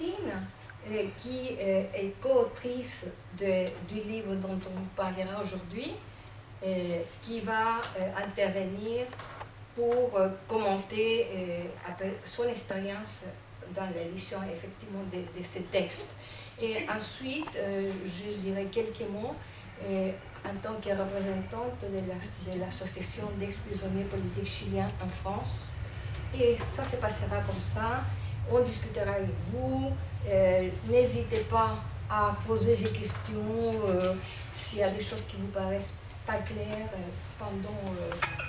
Martine, qui est co-autrice du livre dont on parlera aujourd'hui, qui va intervenir pour commenter son expérience dans l'édition effectivement de ces textes. Et ensuite, je dirais quelques mots en tant que représentante de l'association d'ex-prisonniers politiques chiliens en France. Et ça se passera comme ça. On discutera avec vous. N'hésitez pas à poser des questions s'il y a des choses qui vous paraissent pas claires pendant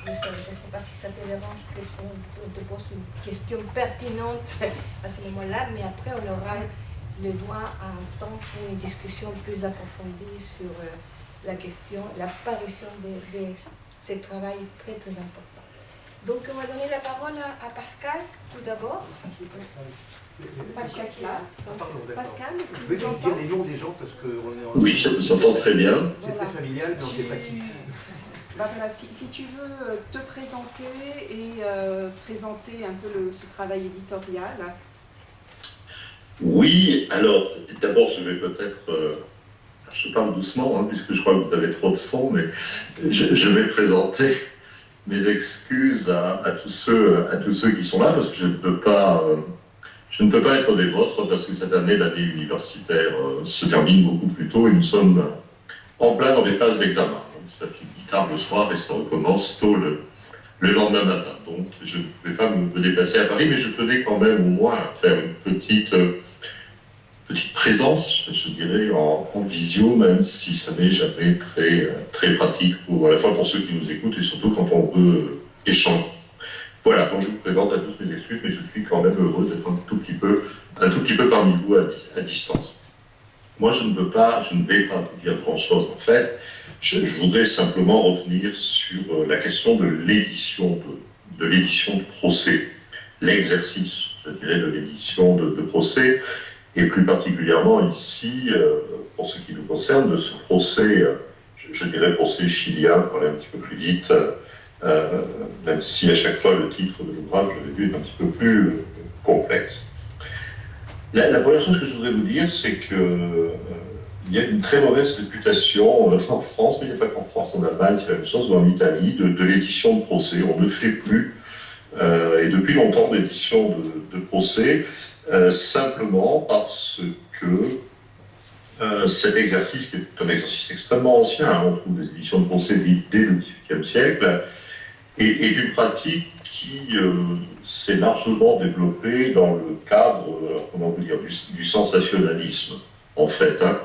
je ne sais pas si ça te dérange qu'on te pose une question pertinente à ce moment-là, mais après on aura le droit à un temps pour une discussion plus approfondie sur la question, l'apparition de ce travail très très important. Donc on va donner la parole à Pascal tout d'abord. Pascal qui est là. Pascal, vous pouvez dire les noms des gens parce qu'on est en... Oui, je vous entends très bien. C'est très familial, mais on ne sait pas qui. Bah voilà, si tu veux te présenter et présenter un peu ce travail éditorial. Oui, alors d'abord je vais peut-être, je parle doucement hein, puisque je crois que vous avez trop de son, mais je vais présenter mes excuses à tous ceux qui sont là parce que je ne peux pas être des vôtres parce que cette année, l'année universitaire se termine beaucoup plus tôt et nous sommes en plein dans les phases d'examen. Ça finit tard le soir et ça recommence tôt le lendemain matin. Donc je ne pouvais pas me déplacer à Paris, mais je tenais quand même au moins à faire une petite présence, je dirais, en visio, même si ça n'est jamais très pratique, à la fois pour ceux qui nous écoutent et surtout quand on veut échanger. Voilà, donc je vous présente à tous mes excuses, mais je suis quand même heureux d'être un tout petit peu parmi vous à distance. Moi, je ne vais pas dire grand-chose, en fait. Je voudrais simplement revenir sur la question de l'édition de procès, l'exercice, je dirais, de l'édition de procès, et plus particulièrement ici, pour ce qui nous concerne, de ce procès, je dirais procès chilien, pour aller un petit peu plus vite, même si à chaque fois le titre de l'ouvrage, je l'ai vu, est un petit peu plus complexe. La première chose que je voudrais vous dire, c'est que il y a une très mauvaise réputation en France, mais il n'y a pas qu'en France, en Allemagne, c'est la même chose, ou en Italie, de l'édition de procès. On ne fait plus, et depuis longtemps, d'édition de procès, simplement parce que cet exercice, qui est un exercice extrêmement ancien, hein, on trouve des éditions de procès dès le XVIIIe siècle, est une pratique qui s'est largement développée dans le cadre, comment vous dire, du sensationnalisme, en fait. Hein.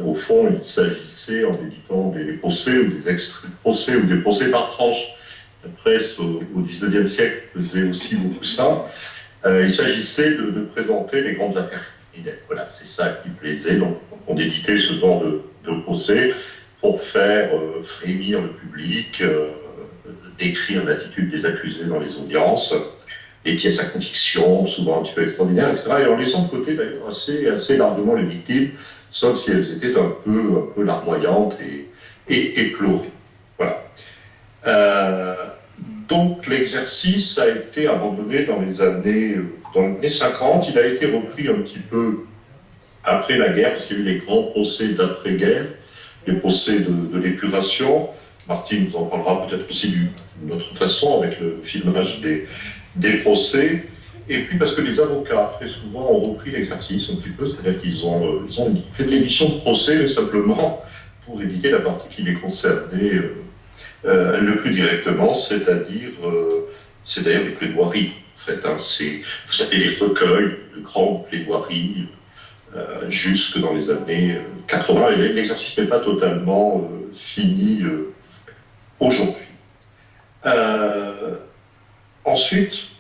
Au fond, il s'agissait, en éditant des procès ou des extraits de procès ou des procès par tranche, la presse au XIXe siècle faisait aussi beaucoup ça, il s'agissait de présenter les grandes affaires criminelles. Voilà, c'est ça qui plaisait. Donc on éditait ce genre de procès pour faire frémir le public, décrire l'attitude des accusés dans les audiences, des pièces à conviction, souvent un petit peu extraordinaires, etc. Et en laissant de côté d'ailleurs assez largement les victimes, sauf si elles étaient un peu larmoyantes et éplorées. Voilà. Donc l'exercice a été abandonné dans les années 50. Il a été repris un petit peu après la guerre, parce qu'il y a eu les grands procès d'après-guerre, les procès de l'épuration. Martine nous en parlera peut-être aussi d'une autre façon avec le filmage des procès. Et puis parce que les avocats, très souvent, ont repris l'exercice un petit peu, c'est-à-dire qu'ils ont fait de l'édition de procès, mais simplement pour éditer la partie qui les concernait le plus directement, c'est-à-dire les plaidoiries. En fait, hein, vous avez les recueils de grandes plaidoiries jusque dans les années 80, et l'exercice n'est pas totalement fini aujourd'hui. Ensuite,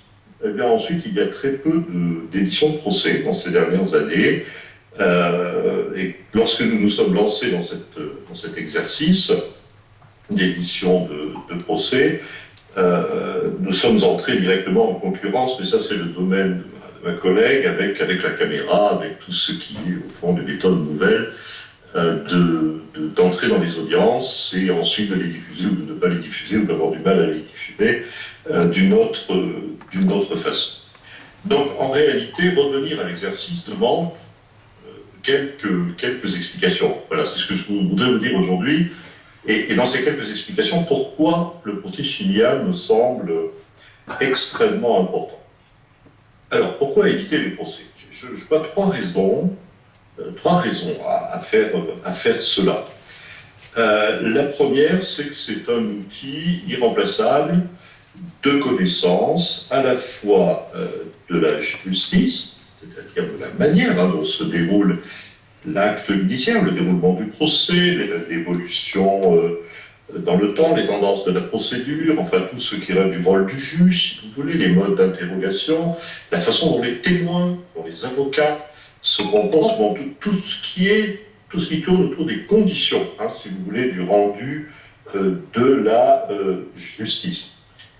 il y a très peu d'éditions de procès dans ces dernières années. Et lorsque nous nous sommes lancés dans cet exercice d'édition de procès, nous sommes entrés directement en concurrence, mais ça c'est le domaine de ma collègue, avec la caméra, avec tout ce qui est au fond des méthodes nouvelles, d'entrer dans les audiences et ensuite de les diffuser ou de ne pas les diffuser ou d'avoir du mal à les diffuser d'une autre façon. Donc, en réalité, revenir à l'exercice demande quelques explications. Voilà, c'est ce que je voudrais vous dire aujourd'hui. Et dans ces quelques explications, pourquoi le procès chilien me semble extrêmement important. Alors, pourquoi éviter les procès? Je vois trois raisons à faire cela. La première, c'est que c'est un outil irremplaçable de connaissance à la fois de la justice, c'est-à-dire de la manière dont se déroule l'acte judiciaire, le déroulement du procès, l'évolution dans le temps, les tendances de la procédure, enfin tout ce qui relève du rôle du juge, si vous voulez, les modes d'interrogation, la façon dont les témoins, dont les avocats se comportent, bon, tout ce qui tourne autour des conditions, si vous voulez, du rendu de la justice.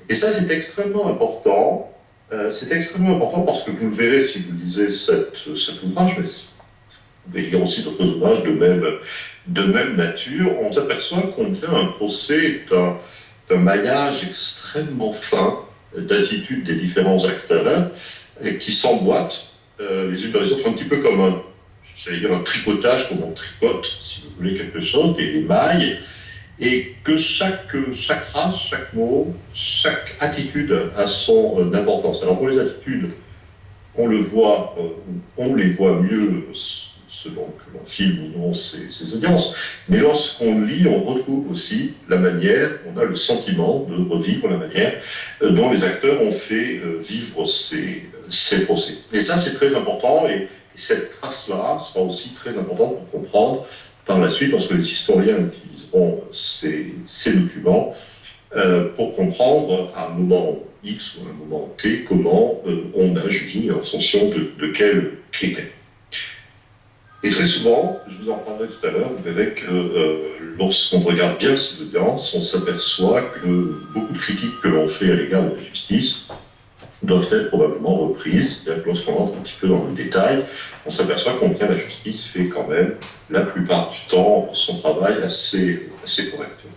Et ça, c'est extrêmement important. C'est extrêmement important parce que vous le verrez si vous lisez cet ouvrage, mais vous pouvez lire aussi d'autres ouvrages de même nature. On s'aperçoit combien un procès est un maillage extrêmement fin d'attitudes des différents acteurs qui s'emboîtent les unes dans les autres, un petit peu comme un tricotage, comme on tricote, si vous voulez, quelque chose, des mailles, et que chaque phrase, chaque mot, chaque attitude a son importance. Alors pour les attitudes, on les voit mieux selon que l'on filme ou non ces audiences, mais lorsqu'on lit, on retrouve aussi la manière, on a le sentiment de revivre la manière dont les acteurs ont fait vivre ces procès. Et ça, c'est très important, et cette trace-là sera aussi très importante pour comprendre par la suite, lorsque les historiens utiliseront ces documents, pour comprendre à un moment X ou à un moment T comment on a jugé en fonction de quels critères. Et très souvent, je vous en parlerai tout à l'heure, vous verrez que lorsqu'on regarde bien ces audiences, on s'aperçoit que beaucoup de critiques que l'on fait à l'égard de la justice doivent être probablement reprises. C'est-à-dire que lorsqu'on entre un petit peu dans le détail, on s'aperçoit combien la justice fait quand même, la plupart du temps, son travail assez correctement.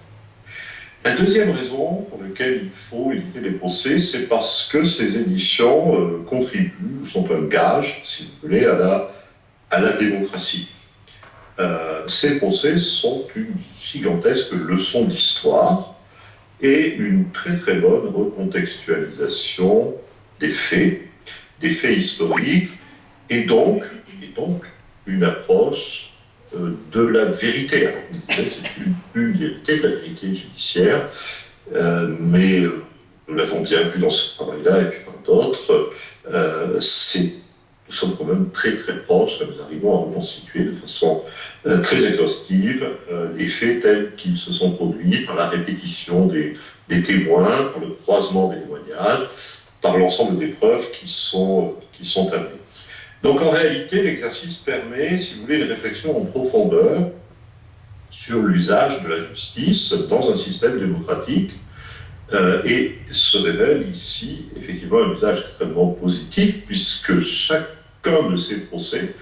La deuxième raison pour laquelle il faut éviter les procès, c'est parce que ces éditions contribuent, sont un gage, si vous voulez, à la démocratie. Ces procès sont une gigantesque leçon d'histoire et une très très bonne recontextualisation des faits historiques, et donc une approche de la vérité. Alors, vous savez, c'est une vérité, la vérité judiciaire, mais nous l'avons bien vu dans ce travail-là et puis dans d'autres, nous sommes quand même très très proches, nous arrivons à reconstituer de façon très exhaustive les faits tels qu'ils se sont produits par la répétition des témoins, par le croisement des témoignages, par l'ensemble des preuves qui sont amenées. Donc en réalité, l'exercice permet, si vous voulez, une réflexion en profondeur sur l'usage de la justice dans un système démocratique, et se révèle ici effectivement un usage extrêmement positif, puisque chacun de ces procès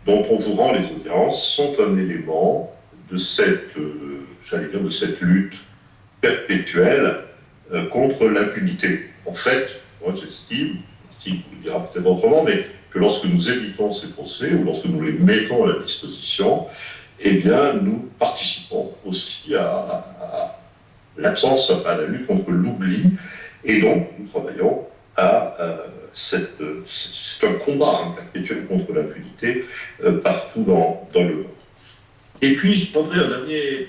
dont on vous rend les audiences sont un élément de cette lutte perpétuelle contre l'impunité. En fait, moi j'estime, vous le dira peut-être autrement, mais que lorsque nous éditons ces procès, ou lorsque nous les mettons à la disposition, eh bien, nous participons aussi à l'absence, à la lutte contre l'oubli, et donc nous travaillons c'est un combat perpétuel contre l'impunité partout dans le monde. Et puis, je prendrai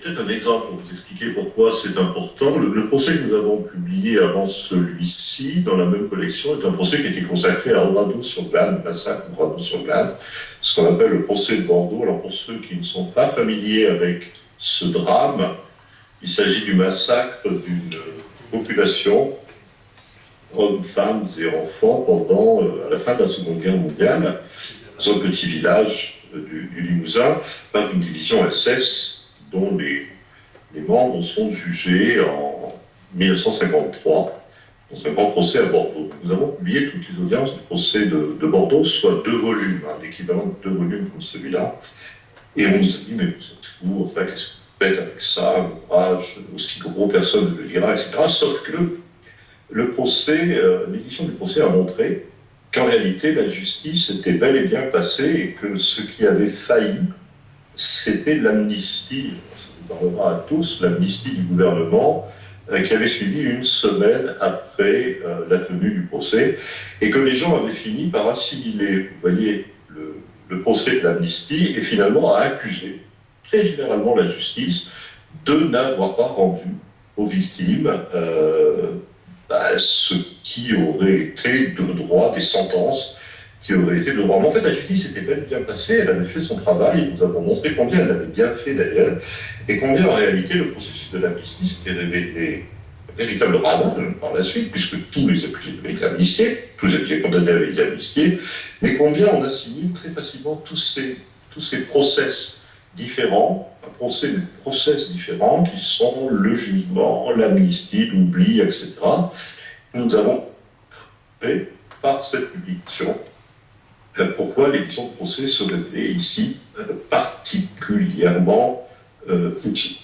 peut-être un exemple pour vous expliquer pourquoi c'est important. Le procès que nous avons publié avant celui-ci, dans la même collection, est un procès qui était consacré à Oradour-sur-Glane, le massacre d'Oradour-sur-Glane, ce qu'on appelle le procès de Bordeaux. Alors, pour ceux qui ne sont pas familiers avec ce drame, il s'agit du massacre d'une population, hommes, femmes et enfants, à la fin de la Seconde Guerre mondiale, dans un petit village du Limousin, par une division SS dont les membres sont jugés en 1953 dans un grand procès à Bordeaux. Nous avons publié toutes les audiences du procès de Bordeaux, soit 2 volumes, l'équivalent de 2 volumes comme celui-là, et on nous a dit, mais vous êtes fous, enfin, qu'est-ce que vous faites avec ça, un ouvrage aussi gros, personne ne le lira, etc. Sauf que l'édition du procès a montré qu'en réalité, la justice était bel et bien passée et que ce qui avait failli, c'était l'amnistie, ça nous parlera à tous, l'amnistie du gouvernement, qui avait suivi une semaine après la tenue du procès, et que les gens avaient fini par assimiler, vous voyez, le procès de l'amnistie, et finalement à accuser très généralement la justice de n'avoir pas rendu aux victimes ce qui aurait été de droit, des sentences qui auraient été de droit. Mais en fait, la justice était bien passée, elle avait fait son travail, et nous avons montré combien elle l'avait bien fait d'ailleurs, et combien en réalité le processus de l'amnistie s'était révélé un véritable ravage par la suite, puisque tous les accusés avaient été amnistiés, tous les accusés condamnés avaient été amnistiés, mais combien on assimile très facilement tous ces process différents, un process différents qui sont le jugement, l'amnistie, l'oubli, etc. Nous avons fait par cette publication pourquoi l'édition de procès se révélait ici particulièrement utile.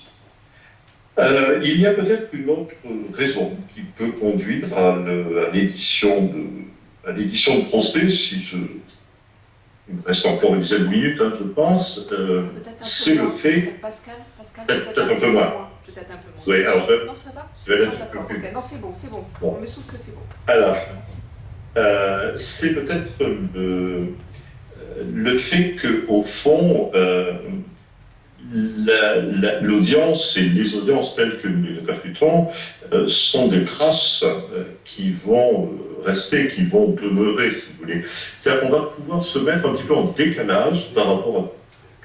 Il y a peut-être une autre raison qui peut conduire à l'édition de procès, il me reste encore une dizaine de minutes, je pense. C'est le fait. Pascal, peut-être un peu moins. Peut-être un peu moins. Oui, alors Non, ça va. Je vais aller d'accord. Okay. Non, c'est bon. Bon. On me souffle que c'est bon. Alors, c'est peut-être le fait qu'au fond, l'audience et les audiences telles que nous les répercutons sont des traces qui vont rester, qui vont demeurer, si vous voulez. C'est-à-dire qu'on va pouvoir se mettre un petit peu en décalage par rapport à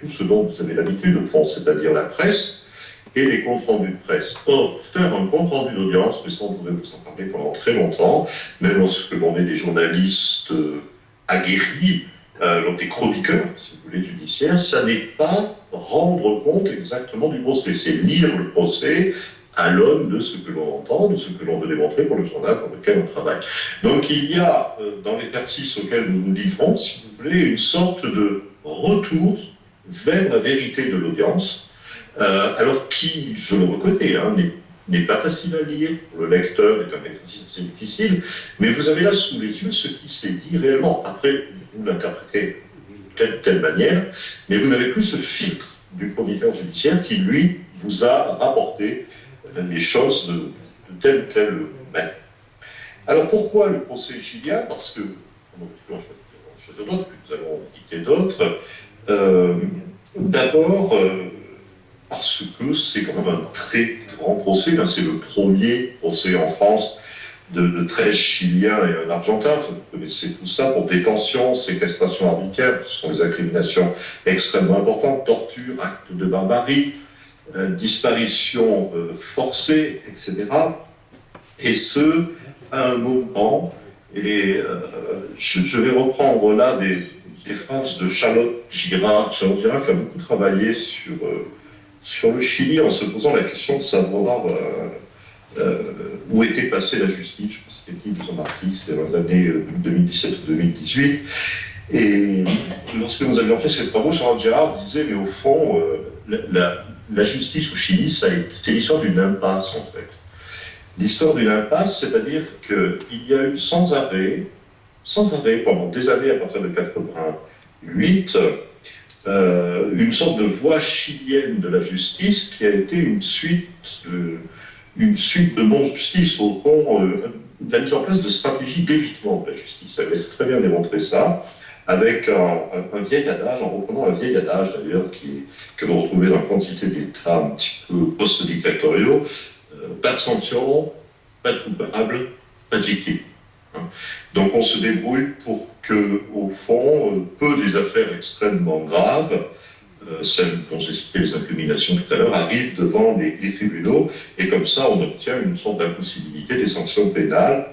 tout ce dont vous avez l'habitude, au fond, c'est-à-dire la presse et les comptes rendus de presse. Or, faire un compte rendu d'audience, mais ça on pourrait vous en parler pendant très longtemps, même lorsque l'on est des journalistes aguerris, donc des chroniqueurs, si vous voulez, judiciaires, ça n'est pas rendre compte exactement du procès, c'est lire le procès à l'aune de ce que l'on entend, de ce que l'on veut démontrer pour le journal pour lequel on travaille. Donc il y a, dans l'exercice auquel nous nous livrons, si vous voulez, une sorte de retour vers la vérité de l'audience, alors qui, je le reconnais, n'est pas facile à lire, pour le lecteur est un exercice assez difficile, mais vous avez là sous les yeux ce qui s'est dit réellement. Après, vous l'interprétez de telle manière, mais vous n'avez plus ce filtre du chroniqueur judiciaire qui, lui, vous a rapporté les choses de telle ou telle manière. Alors pourquoi le procès chilien? Parce que, d'autres, que nous allons quitter d'autres, d'abord parce que c'est quand même un très grand procès, c'est le premier procès en France de 13 Chiliens et un Argentin, vous connaissez tout ça, pour détention, séquestration arbitraire, ce sont des incriminations extrêmement importantes, torture, actes de barbarie, disparition forcée, etc. Et ce, à un moment, et je vais reprendre là des phrases de Charlotte Girard. Charlotte Girard qui a beaucoup travaillé sur le Chili en se posant la question de savoir où était passée la justice. Je pense que c'était dit de son article, c'était dans les années 2017 ou 2018. Et lorsque nous avions fait ces travaux, Charlotte Girard disait, mais au fond, la justice au Chili, c'est l'histoire d'une impasse, en fait. L'histoire d'une impasse, c'est-à-dire qu'il y a eu sans arrêt, pendant des années à partir de 88, une sorte de voie chilienne de la justice qui a été une suite de non-justice, au fond, la mise en place de stratégies d'évitement de la justice. Ça avait très bien démontré ça, avec un vieil adage, en reprenant un vieil adage d'ailleurs, que vous retrouvez dans quantité d'États un petit peu post-dictatoriaux, pas de sanction, pas de coupable, pas de victime. Donc on se débrouille pour que, au fond, peu des affaires extrêmement graves, celles dont j'ai cité les incriminations tout à l'heure, arrivent devant les tribunaux, et comme ça on obtient une sorte d'impossibilité des sanctions pénales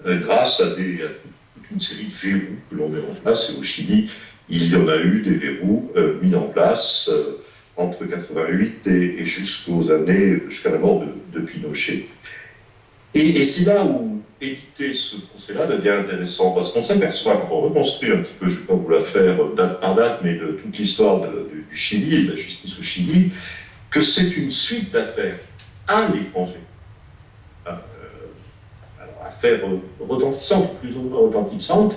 grâce à toute une série de verrous que l'on met en place. Et au Chili, il y en a eu des verrous mis en place entre 88 et jusqu'à la mort de Pinochet. Et c'est là où éditer ce procès-là devient intéressant, parce qu'on s'aperçoit, quand on reconstruit un petit peu, je ne vais pas vous la faire date par date, mais de toute l'histoire du Chili et de la justice au Chili, que c'est une suite d'affaires à l'étranger. Alors, affaires retentissantes, plus ou moins retentissantes,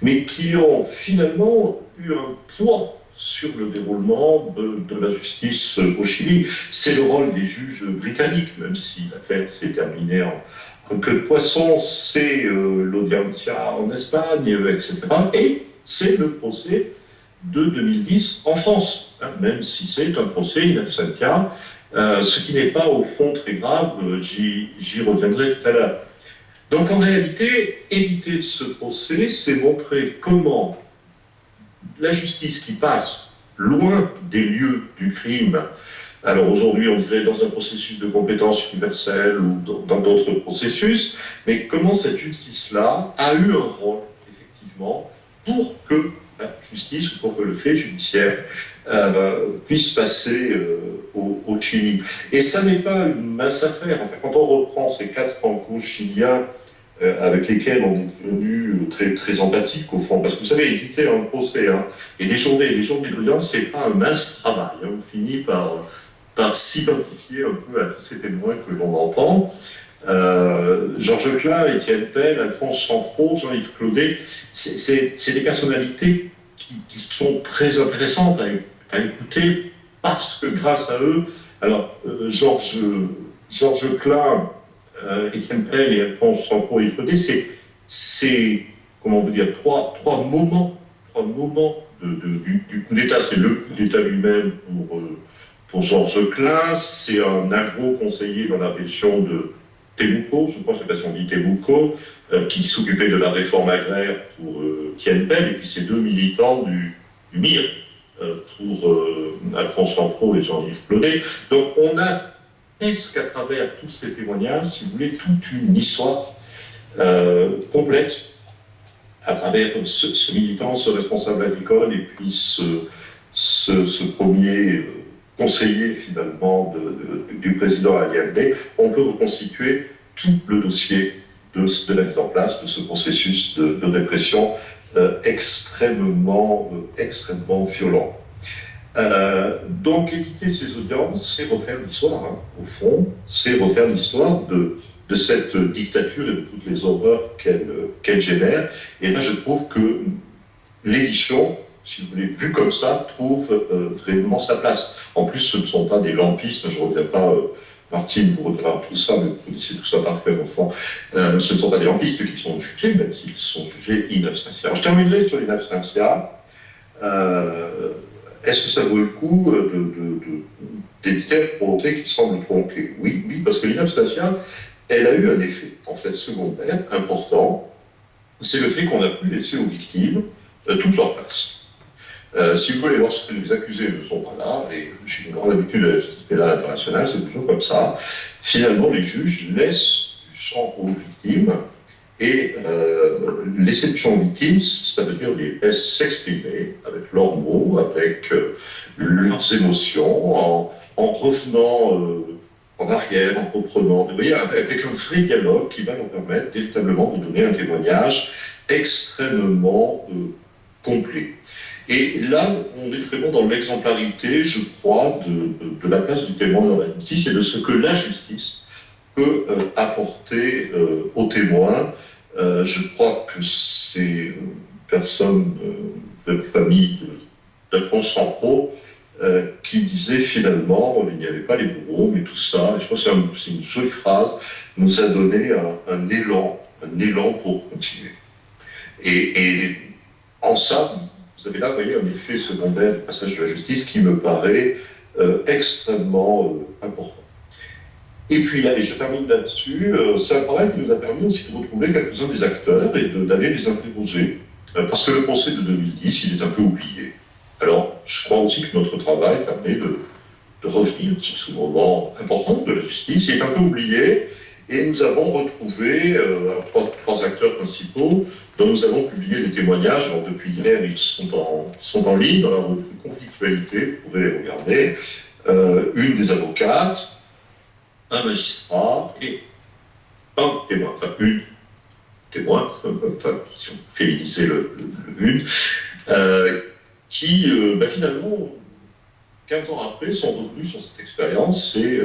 mais qui ont finalement eu un poids sur le déroulement de la justice au Chili. C'est le rôle des juges britanniques, même si l'affaire s'est terminée en queue de poisson, c'est l'Audiencia en Espagne, etc. Et c'est le procès de 2010 en France, hein, même si c'est un procès in absentia, ce qui n'est pas au fond très grave, j'y reviendrai tout à l'heure. Donc en réalité, éviter ce procès, c'est montrer comment la justice qui passe loin des lieux du crime, alors aujourd'hui on dirait dans un processus de compétence universelle ou dans d'autres processus, mais comment cette justice-là a eu un rôle, effectivement, pour que la justice ou pour que le fait judiciaire puisse passer au Chili. Et ça n'est pas une mince affaire. Enfin, quand on reprend ces 4 franco-chiliens avec lesquels on est devenu très, très empathique au fond, parce que vous savez, éviter un procès et des journées d'audience, c'est pas un mince travail. Hein. On finit par s'identifier un peu à tous ces témoins que l'on entend. Georges Klein, Étienne Pell, Alphonse Sanfraud, Jean-Yves Claudet, c'est des personnalités qui sont très intéressantes à écouter parce que grâce à eux, alors Georges Klein, Étienne Pell et Alphonse Sanfraud et Claudet, c'est comment vous dire, trois moments du coup d'État. C'est le coup d'État lui-même pour Georges Klein, c'est un agro-conseiller dans la région de Temuco, je crois que c'est parce qu'on dit Temuco, qui s'occupait de la réforme agraire pour Étienne Pell, et puis ces 2 militants du MIR pour Alphonse Sanfraud et Jean-Yves Claudet. Donc on a presque à travers tous ces témoignages, si vous voulez, toute une histoire complète à travers ce militant, ce responsable agricole et puis ce premier conseiller finalement du président Allende. On peut reconstituer tout le dossier de la mise en place de ce processus de répression extrêmement violent. Donc éviter ces audiences, c'est refaire l'histoire, hein, au fond, c'est refaire l'histoire de cette dictature et de toutes les horreurs qu'elle génère. Et là, je trouve que l'édition, si vous voulez, vue comme ça, trouve vraiment sa place. En plus, ce ne sont pas des lampistes, je ne reviens pas, Martine, vous reviendrez tout ça, mais vous connaissez tout ça par cœur, au fond. Ce ne sont pas des lampistes qui sont jugés, même s'ils sont jugés in absentia. Je terminerai sur in absentia. Est-ce que ça vaut le coup d'éditer un procès qui semble tronqué ? Oui, parce que l'in absentia, elle a eu un effet, en fait, secondaire, important. C'est le fait qu'on a pu laisser aux victimes toute leur place. Si vous voulez, lorsque les accusés ne sont pas là, et j'ai une grande habitude de la justice pénale internationale, c'est toujours comme ça, finalement les juges laissent du champ aux victimes, et laisser du champ aux victimes, ça veut dire les laisser s'exprimer avec leurs mots, avec leurs émotions, en revenant en arrière, en reprenant, vous voyez, avec un vrai dialogue qui va leur permettre véritablement de donner un témoignage extrêmement complet. Et là, on est vraiment dans l'exemplarité, je crois, de la place du témoin dans la justice et de ce que la justice peut apporter aux témoins. Je crois que ces personnes de famille d'Alphonse Sanfraud qui disaient finalement il n'y avait pas les bourreaux, mais tout ça, et je crois que c'est une jolie phrase, nous a donné un élan pour continuer. Et en ça, vous avez là, vous voyez, un effet secondaire du passage de la justice qui me paraît extrêmement important. Et puis, allez, je termine là-dessus. C'est un travail qui nous a permis aussi de retrouver quelques-uns des acteurs et d'aller les interroger. Parce que le procès de 2010, il est un peu oublié. Alors, je crois aussi que notre travail permet de revenir sur ce moment important de la justice. Il est un peu oublié. Et nous avons retrouvé trois acteurs principaux dont nous avons publié des témoignages. Alors, depuis hier, ils sont en ligne dans la revue Conflictualité, vous pouvez les regarder. Une des avocates, un magistrat et un témoin, enfin une témoin, enfin si on féminisait le une, qui finalement 15 ans après, sont revenus sur cette expérience et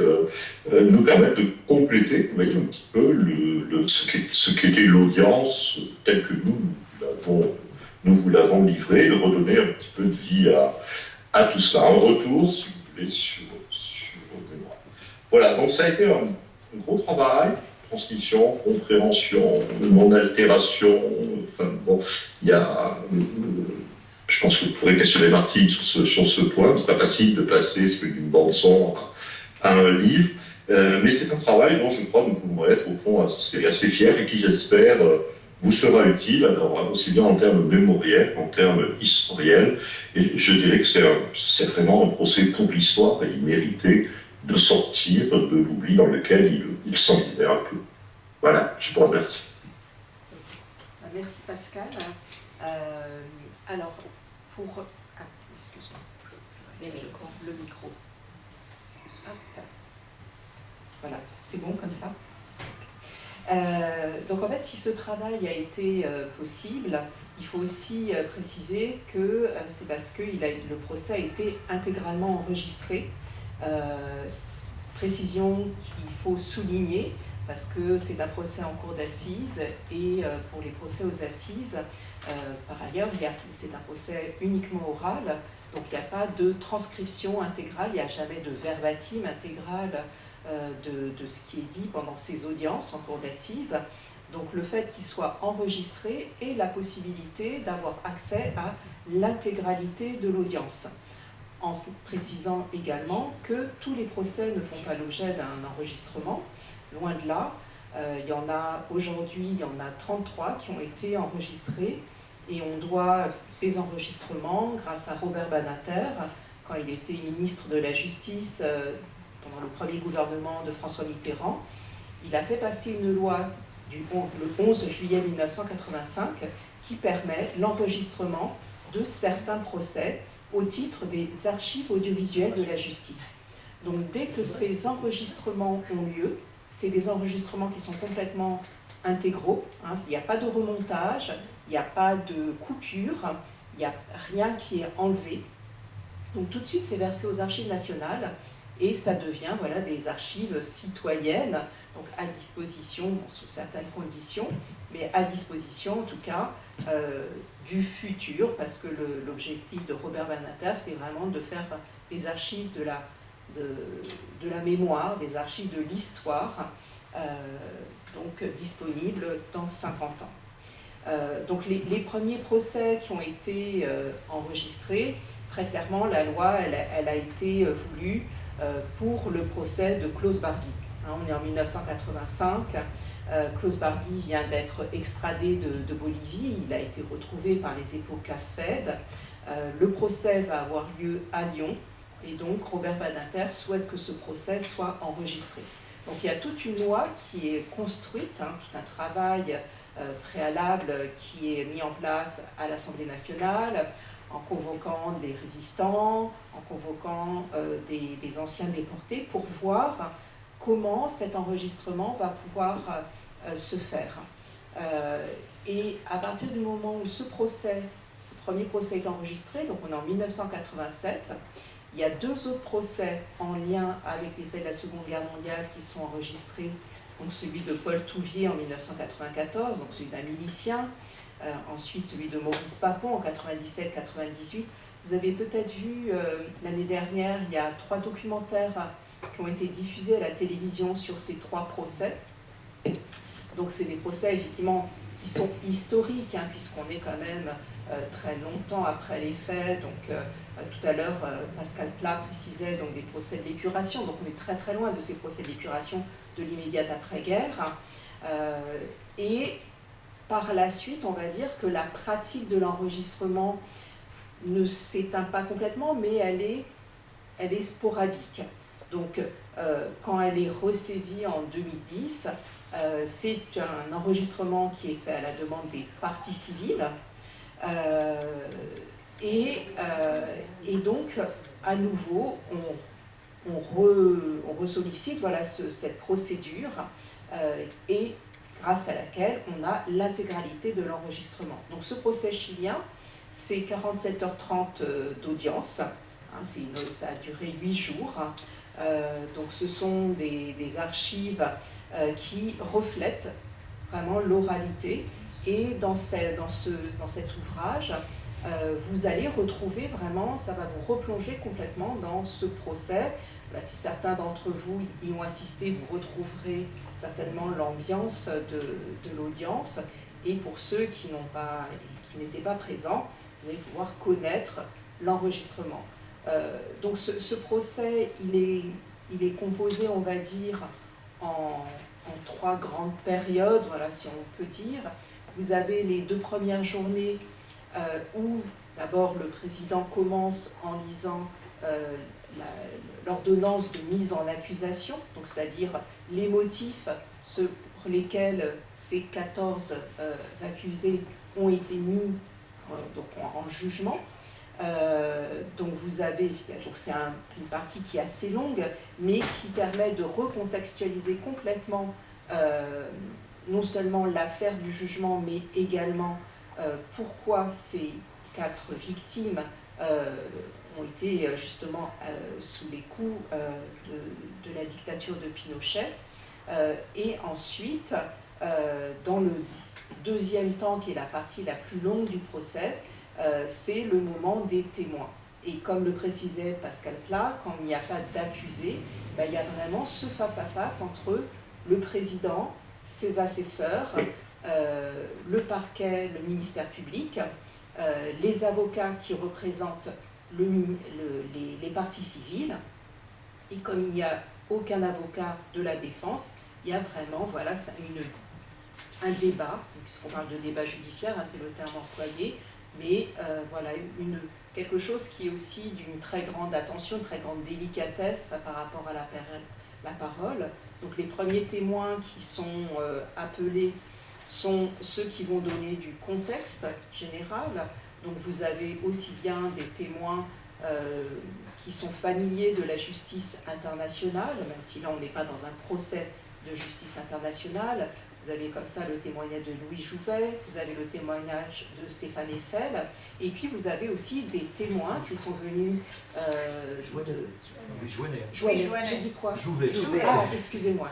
nous permettent de compléter, vous voyez, un petit peu ce qu'était l'audience telle que nous vous l'avons livrée, de redonner un petit peu de vie à tout cela. Un retour, si vous voulez, sur le mémoire. Voilà, donc ça a été un gros travail, transmission, compréhension, non-altération, enfin bon, il y a... je pense que vous pourrez questionner Martine sur ce point. C'est pas facile de passer d'une bande-son à un livre. Mais c'est un travail dont je crois que nous pouvons être, au fond, assez fiers et qui, j'espère, vous sera utile, alors, aussi bien en termes mémoriels qu'en termes historiels. Et je dirais que c'est vraiment un procès pour l'histoire et il méritait de sortir de l'oubli dans lequel il s'enlivait un peu. Voilà, je vous remercie. Merci Pascal. Alors, pour... Ah, excuse-moi. Le micro. Hop. Voilà, c'est bon comme ça. Donc en fait, si ce travail a été possible, il faut aussi préciser que c'est parce que le procès a été intégralement enregistré. Précision qu'il faut souligner, parce que c'est un procès en cour d'assises, et pour les procès aux assises, par ailleurs, c'est un procès uniquement oral, donc il n'y a pas de transcription intégrale, il n'y a jamais de verbatim intégral de ce qui est dit pendant ces audiences en cour d'assises. Donc le fait qu'il soit enregistré et la possibilité d'avoir accès à l'intégralité de l'audience. En précisant également que tous les procès ne font pas l'objet d'un enregistrement, loin de là. Il y en a aujourd'hui, il y en a 33 qui ont été enregistrés et on doit ces enregistrements grâce à Robert Badinter, quand il était ministre de la Justice pendant le premier gouvernement de François Mitterrand. Il a fait passer une loi le 11 juillet 1985 qui permet l'enregistrement de certains procès au titre des archives audiovisuelles de la justice. Donc dès que ces enregistrements ont lieu, c'est des enregistrements qui sont complètement intégraux, hein, il n'y a pas de remontage, il n'y a pas de coupure, il n'y a rien qui est enlevé. Donc tout de suite c'est versé aux archives nationales et ça devient voilà, des archives citoyennes, donc à disposition, bon, sous certaines conditions, mais à disposition en tout cas du futur, parce que l'objectif de Robert Badinter, c'était vraiment de faire des archives de la mémoire, des archives de l'histoire, donc disponibles dans 50 ans. Donc les premiers procès qui ont été enregistrés, très clairement, la loi, elle a été voulue pour le procès de Klaus Barbie. On est en 1985. Klaus Barbie vient d'être extradé de Bolivie, il a été retrouvé par les époux Clasfeld. Le procès va avoir lieu à Lyon et donc Robert Badinter souhaite que ce procès soit enregistré. Donc il y a toute une loi qui est construite, hein, tout un travail préalable qui est mis en place à l'Assemblée nationale, en convoquant des résistants, en convoquant des anciens déportés pour voir comment cet enregistrement va pouvoir se faire. Et à partir du moment où ce procès, le premier procès est enregistré, donc on est en 1987, il y a 2 autres procès en lien avec les faits de la Seconde Guerre mondiale qui sont enregistrés, donc celui de Paul Touvier en 1994, donc celui d'un milicien, ensuite celui de Maurice Papon en 97-98. Vous avez peut-être vu l'année dernière, il y a 3 documentaires qui ont été diffusés à la télévision sur ces 3 procès. Donc c'est des procès effectivement qui sont historiques, hein, puisqu'on est quand même très longtemps après les faits. Donc tout à l'heure, Pascal Plat précisait donc, des procès de l'épuration, donc on est très très loin de ces procès de l'épuration de l'immédiate après-guerre. Et par la suite, on va dire que la pratique de l'enregistrement ne s'éteint pas complètement, mais elle est sporadique. Donc, quand elle est ressaisie en 2010, c'est un enregistrement qui est fait à la demande des parties civiles. Et donc, à nouveau, on ressollicite voilà, cette procédure et grâce à laquelle on a l'intégralité de l'enregistrement. Donc, ce procès chilien, c'est 47h30 d'audience. Ça a duré 8 jours. Donc ce sont des archives qui reflètent vraiment l'oralité. Et dans cet ouvrage, vous allez retrouver vraiment, ça va vous replonger complètement dans ce procès. Voilà, si certains d'entre vous y ont assisté, vous retrouverez certainement l'ambiance de l'audience. Et pour ceux qui n'étaient pas présents, vous allez pouvoir connaître l'enregistrement. Donc ce procès, il est composé, on va dire, en 3 grandes périodes, voilà, si on peut dire. Vous avez les 2 premières journées où d'abord le président commence en lisant l'ordonnance de mise en accusation, donc c'est-à-dire les motifs pour lesquels ces 14 accusés ont été mis donc en jugement. Donc vous avez, donc c'est une partie qui est assez longue, mais qui permet de recontextualiser complètement non seulement l'affaire du jugement, mais également pourquoi ces 4 victimes ont été justement sous les coups de la dictature de Pinochet. Et ensuite, dans le deuxième temps, qui est la partie la plus longue du procès, c'est le moment des témoins. Et comme le précisait Pascal Pla, quand il n'y a pas d'accusé, il y a vraiment ce face-à-face entre le président, ses assesseurs, le parquet, le ministère public, les avocats qui représentent les parties civiles. Et comme il n'y a aucun avocat de la défense, il y a vraiment un débat, puisqu'on parle de débat judiciaire, c'est le terme employé, mais voilà, quelque chose qui est aussi d'une très grande attention, très grande délicatesse par rapport à la parole. Donc les premiers témoins qui sont appelés sont ceux qui vont donner du contexte général. Donc vous avez aussi bien des témoins qui sont familiers de la justice internationale, même si là on n'est pas dans un procès de justice internationale. Vous avez comme ça le témoignage de Louis Jouvet, vous avez le témoignage de Stéphane Hessel, et puis vous avez aussi des témoins qui sont venus Jouvet. J'ai dit quoi? Jouvet. Ah, excusez-moi.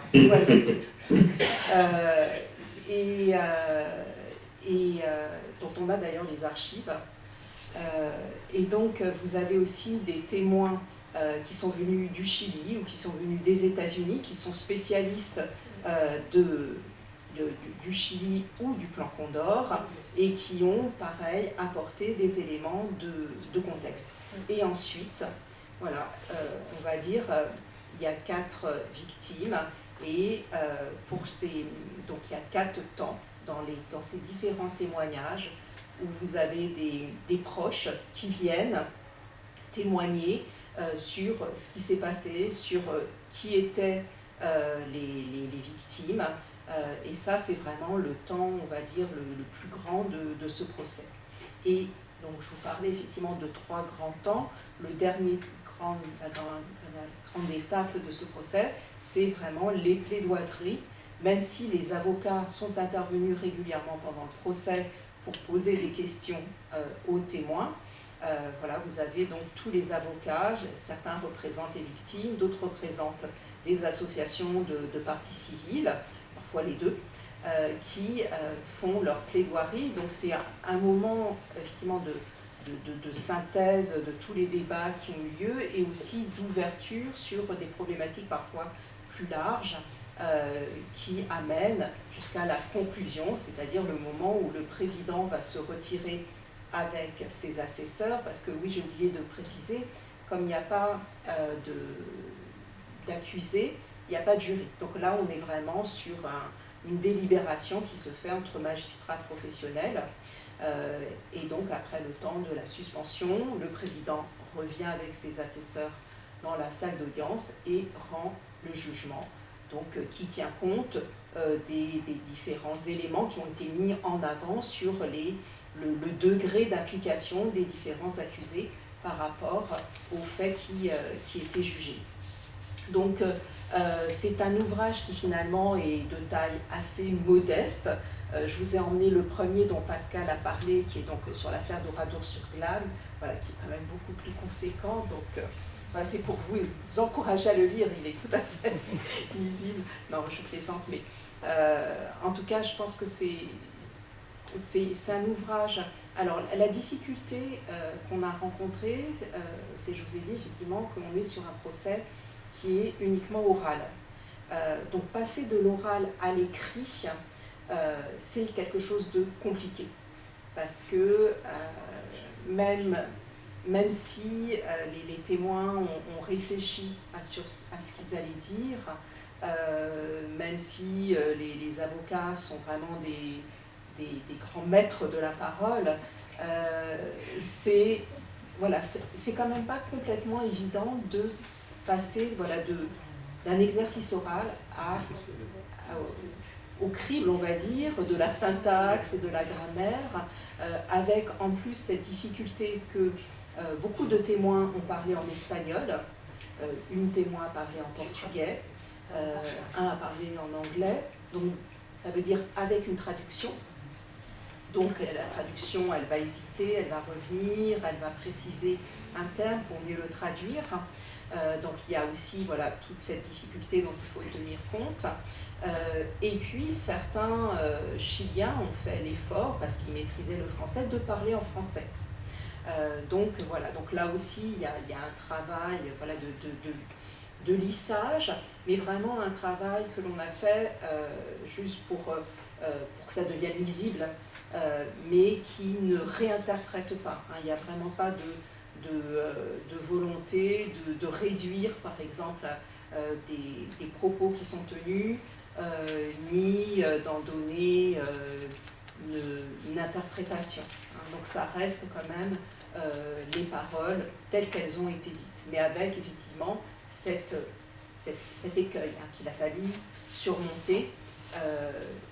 Dont on a d'ailleurs les archives. Et donc vous avez aussi des témoins qui sont venus du Chili ou qui sont venus des États-Unis, qui sont spécialistes du Chili ou du plan Condor, et qui ont, pareil, apporté des éléments de contexte. Et ensuite, voilà, on va dire, il y a 4 victimes, et donc il y a 4 temps dans ces différents témoignages, où vous avez des proches qui viennent témoigner sur ce qui s'est passé, sur qui étaient les victimes. Et ça, c'est vraiment le temps, on va dire, le plus grand de ce procès. Et donc, je vous parlais effectivement de 3 grands temps. La grande étape de ce procès, c'est vraiment les plaidoiries. Même si les avocats sont intervenus régulièrement pendant le procès pour poser des questions aux témoins, voilà, vous avez donc tous les avocats, certains représentent les victimes, d'autres représentent des associations de parties civiles, parfois les deux, qui font leur plaidoirie. Donc c'est un moment effectivement de synthèse de tous les débats qui ont eu lieu, et aussi d'ouverture sur des problématiques parfois plus larges qui amènent jusqu'à la conclusion, c'est-à-dire le moment où le président va se retirer avec ses assesseurs, parce que oui, j'ai oublié de préciser, comme il n'y a pas d'accusé, il n'y a pas de jury. Donc là, on est vraiment sur une délibération qui se fait entre magistrats professionnels. Et donc, après le temps de la suspension, le président revient avec ses assesseurs dans la salle d'audience et rend le jugement, donc qui tient compte des différents éléments qui ont été mis en avant sur le degré d'application des différents accusés par rapport aux faits qui étaient jugés. Donc, c'est un ouvrage qui finalement est de taille assez modeste, Je vous ai emmené le premier dont Pascal a parlé, qui est donc sur l'affaire d'Oradour-sur-Glane, voilà, qui est quand même beaucoup plus conséquent. Donc voilà, c'est pour vous encourager à le lire, il est tout à fait lisible. Non, je plaisante, mais en tout cas, je pense que c'est un ouvrage. Alors, la difficulté qu'on a rencontrée, c'est, je vous ai dit effectivement, qu'on est sur un procès qui est uniquement oral. Donc, passer de l'oral à l'écrit, c'est quelque chose de compliqué. Parce que même si les témoins ont réfléchi à ce qu'ils allaient dire, même si les avocats sont vraiment des grands maîtres de la parole, c'est quand même pas complètement évident de passer d'un exercice oral au crible, on va dire, de la syntaxe, de la grammaire, avec en plus cette difficulté que beaucoup de témoins ont parlé en espagnol, une témoin a parlé en portugais, un a parlé en anglais, donc ça veut dire avec une traduction. Donc la traduction, elle va hésiter, elle va revenir, elle va préciser un terme pour mieux le traduire. Donc il y a aussi toute cette difficulté dont il faut tenir compte. Et puis certains Chiliens ont fait l'effort, parce qu'ils maîtrisaient le français, de parler en français. Donc là aussi il y a un travail de lissage, mais vraiment un travail que l'on a fait juste pour que ça devienne lisible, mais qui ne réinterprète pas. Il n'y a vraiment pas de volonté de réduire, par exemple, des propos qui sont tenus, ni d'en donner une interprétation. Donc ça reste quand même les paroles telles qu'elles ont été dites, mais avec effectivement cet écueil qu'il a fallu surmonter.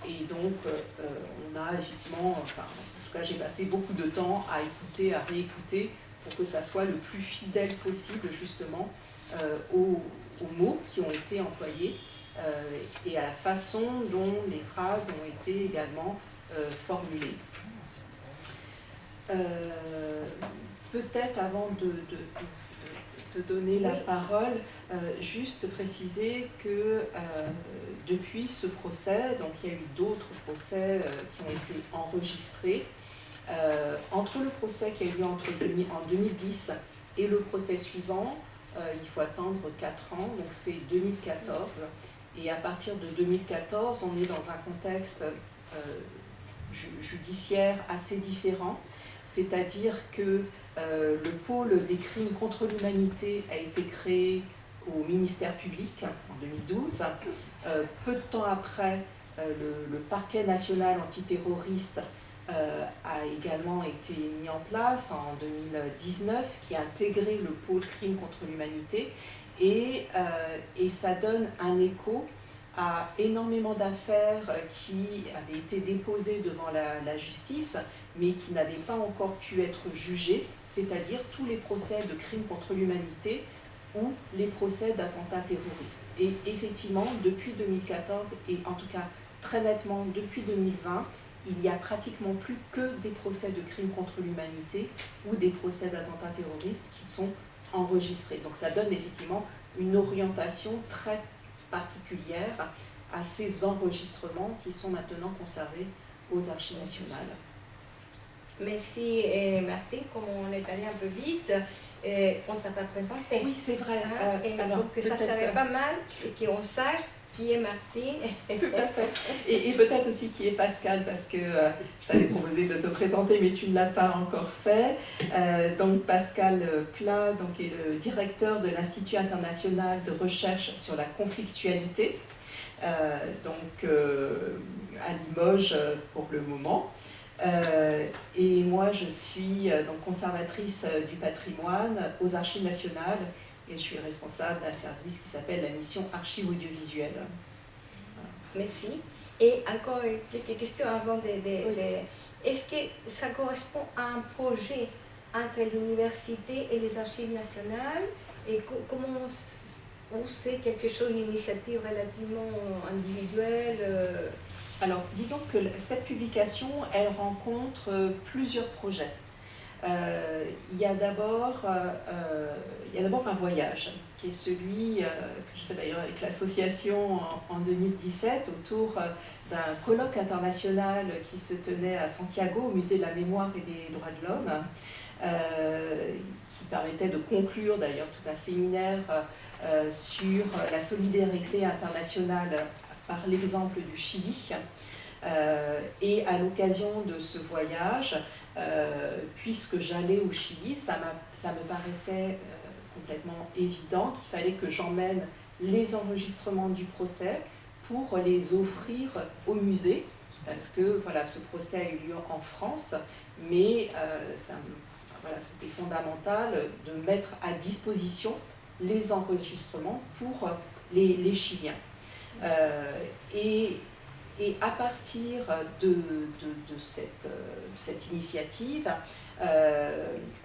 Et donc on a effectivement, en tout cas j'ai passé beaucoup de temps à écouter, à réécouter, pour que ça soit le plus fidèle possible justement aux mots qui ont été employés et à la façon dont les phrases ont été également formulées. Peut-être avant de donner la parole, juste préciser que depuis ce procès, donc il y a eu d'autres procès qui ont été enregistrés. Entre le procès qui a eu lieu en 2010 et le procès suivant, il faut attendre 4 ans, donc c'est 2014. Et à partir de 2014, on est dans un contexte judiciaire assez différent, c'est-à-dire que le pôle des crimes contre l'humanité a été créé au ministère public en 2012. Peu de temps après, le parquet national antiterroriste a également été mis en place en 2019, qui a intégré le pôle crime contre l'humanité, et ça donne un écho à énormément d'affaires qui avaient été déposées devant la justice, mais qui n'avaient pas encore pu être jugées, c'est-à-dire tous les procès de crimes contre l'humanité ou les procès d'attentats terroristes. Et effectivement, depuis 2014, et en tout cas très nettement depuis 2020, il n'y a pratiquement plus que des procès de crimes contre l'humanité ou des procès d'attentats terroristes qui sont enregistrés. Donc ça donne effectivement une orientation très particulière à ces enregistrements qui sont maintenant conservés aux Archives nationales. Merci Martine, comme on est allé un peu vite, on ne t'a pas présenté. Oui, c'est vrai. Alors, donc ça serait pas mal qu'on sache qui est Martine. Tout à fait. Et peut-être aussi qui est Pascal, parce que je t'avais proposé de te présenter, mais tu ne l'as pas encore fait. Donc Pascal Plat est le directeur de l'Institut international de recherche sur la conflictualité, à Limoges pour le moment. Et moi, je suis conservatrice du patrimoine aux Archives nationales, et je suis responsable d'un service qui s'appelle la mission Archives audiovisuelles. Merci. Et encore quelques questions avant Est-ce que ça correspond à un projet entre l'université et les Archives nationales? Et comment c'est quelque chose, une initiative relativement individuelle Alors, disons que cette publication, elle rencontre plusieurs projets. Il y a d'abord un voyage, qui est celui que je fais d'ailleurs avec l'association en 2017, autour d'un colloque international qui se tenait à Santiago, au Musée de la Mémoire et des Droits de l'Homme, qui permettait de conclure d'ailleurs tout un séminaire sur la solidarité internationale par l'exemple du Chili. Et à l'occasion de ce voyage, puisque j'allais au Chili, ça me paraissait complètement évident qu'il fallait que j'emmène les enregistrements du procès pour les offrir au musée, parce que voilà, ce procès a eu lieu en France, mais c'était fondamental de mettre à disposition les enregistrements pour les Chiliens. Et à partir de cette initiative,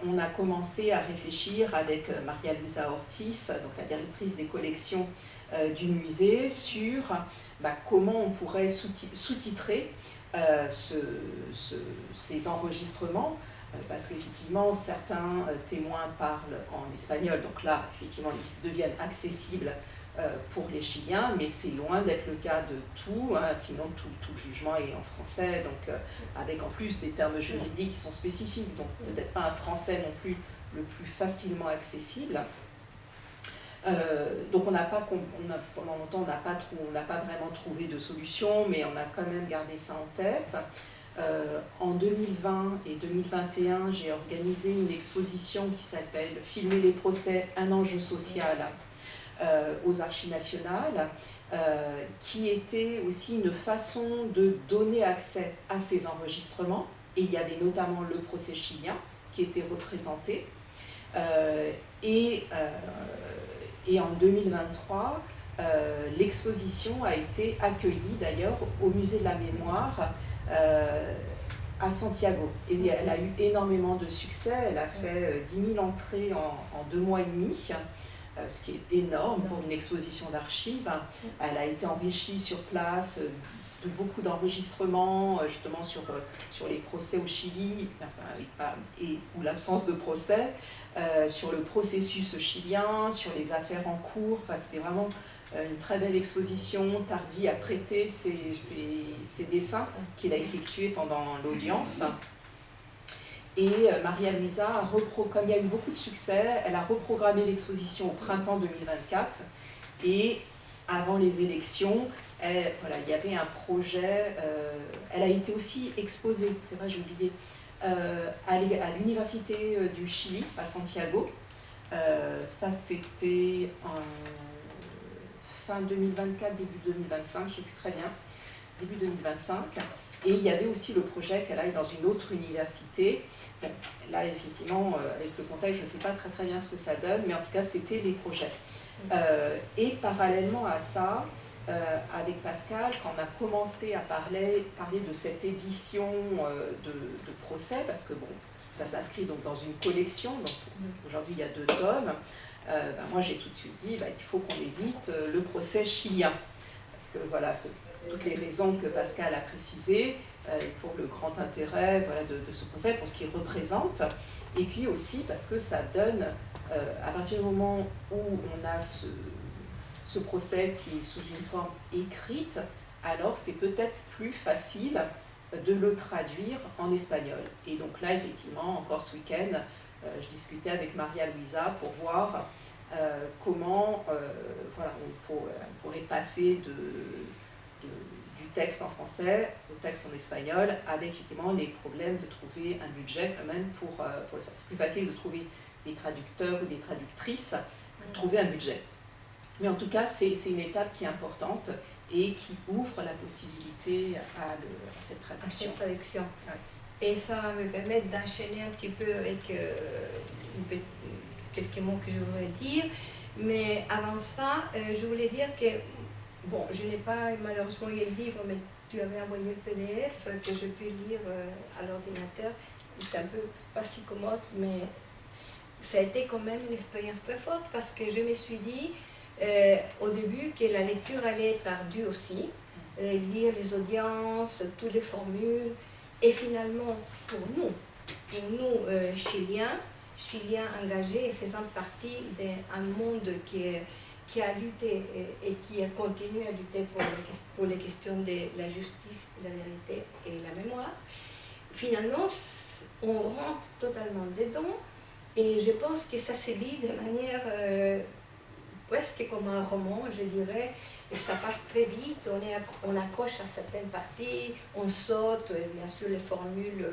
on a commencé à réfléchir avec Maria Luisa Ortiz, donc la directrice des collections du musée, sur comment on pourrait sous-titrer ces enregistrements, parce qu'effectivement certains témoins parlent en espagnol, donc là effectivement ils deviennent accessibles pour les Chiliens, mais c'est loin d'être le cas de tout, sinon tout le jugement est en français, donc avec en plus des termes juridiques qui sont spécifiques, donc peut-être pas un français non plus le plus facilement accessible. Donc pendant longtemps on n'a pas vraiment trouvé de solution, mais on a quand même gardé ça en tête. En 2020 et 2021, j'ai organisé une exposition qui s'appelle « Filmer les procès, un enjeu social » aux Archives nationales, qui était aussi une façon de donner accès à ces enregistrements. Et il y avait notamment le procès chilien qui était représenté. Et en 2023, l'exposition a été accueillie d'ailleurs au Musée de la Mémoire à Santiago. Et elle a eu énormément de succès, elle a fait 10 000 entrées en 2 mois et demi, ce qui est énorme pour une exposition d'archives. Elle a été enrichie sur place de beaucoup d'enregistrements, justement sur les procès au Chili, ou l'absence de procès, sur le processus chilien, sur les affaires en cours. Enfin, c'était vraiment une très belle exposition. Tardy a prêté ses dessins qu'il a effectués pendant l'audience. Et Maria Luisa, comme il y a eu beaucoup de succès, elle a reprogrammé l'exposition au printemps 2024. Et avant les élections, il y avait un projet, elle a été aussi exposée, c'est vrai, j'ai oublié, à l'Université du Chili, à Santiago. Ça, c'était en fin 2024, début 2025, je ne sais plus très bien, début 2025. Et il y avait aussi le projet qu'elle aille dans une autre université. Bon, là, effectivement, avec le contexte, je ne sais pas très bien ce que ça donne, mais en tout cas, c'était les projets. Et parallèlement à ça, avec Pascal, quand on a commencé à parler de cette édition de procès, parce que bon, ça s'inscrit donc dans une collection, donc aujourd'hui il y a 2 tomes, moi j'ai tout de suite dit il faut qu'on édite le procès chilien, parce que voilà, toutes les raisons que Pascal a précisées, pour le grand intérêt de ce procès, pour ce qu'il représente, et puis aussi parce que ça donne, à partir du moment où on a ce procès qui est sous une forme écrite, alors c'est peut-être plus facile de le traduire en espagnol. Et donc là, effectivement, encore ce week-end, je discutais avec Maria Luisa pour voir comment on pourrait passer du texte en français au texte en espagnol, avec effectivement les problèmes de trouver un budget quand même pour le faire. C'est plus facile de trouver des traducteurs ou des traductrices que de trouver un budget. Mais en tout cas, c'est une étape qui est importante et qui ouvre la possibilité à cette traduction. Ouais. Et ça va me permettre d'enchaîner un petit peu avec quelques mots que je voudrais dire. Mais avant ça, je voulais dire que, bon, je n'ai pas malheureusement eu le livre, mais tu avais envoyé le PDF que je peux lire à l'ordinateur. C'est un peu pas si commode, mais ça a été quand même une expérience très forte parce que je me suis dit, au début, que la lecture allait être ardue aussi, lire les audiences, toutes les formules. Et finalement, pour nous Chiliens engagés et faisant partie d'un monde qui a lutté et qui a continué à lutter pour les questions de la justice, la vérité et la mémoire, finalement, on rentre totalement dedans. Et je pense que ça se lit de manière presque comme un roman, je dirais. Et ça passe très vite, on accroche à certaines parties, on saute, bien sûr, les formules,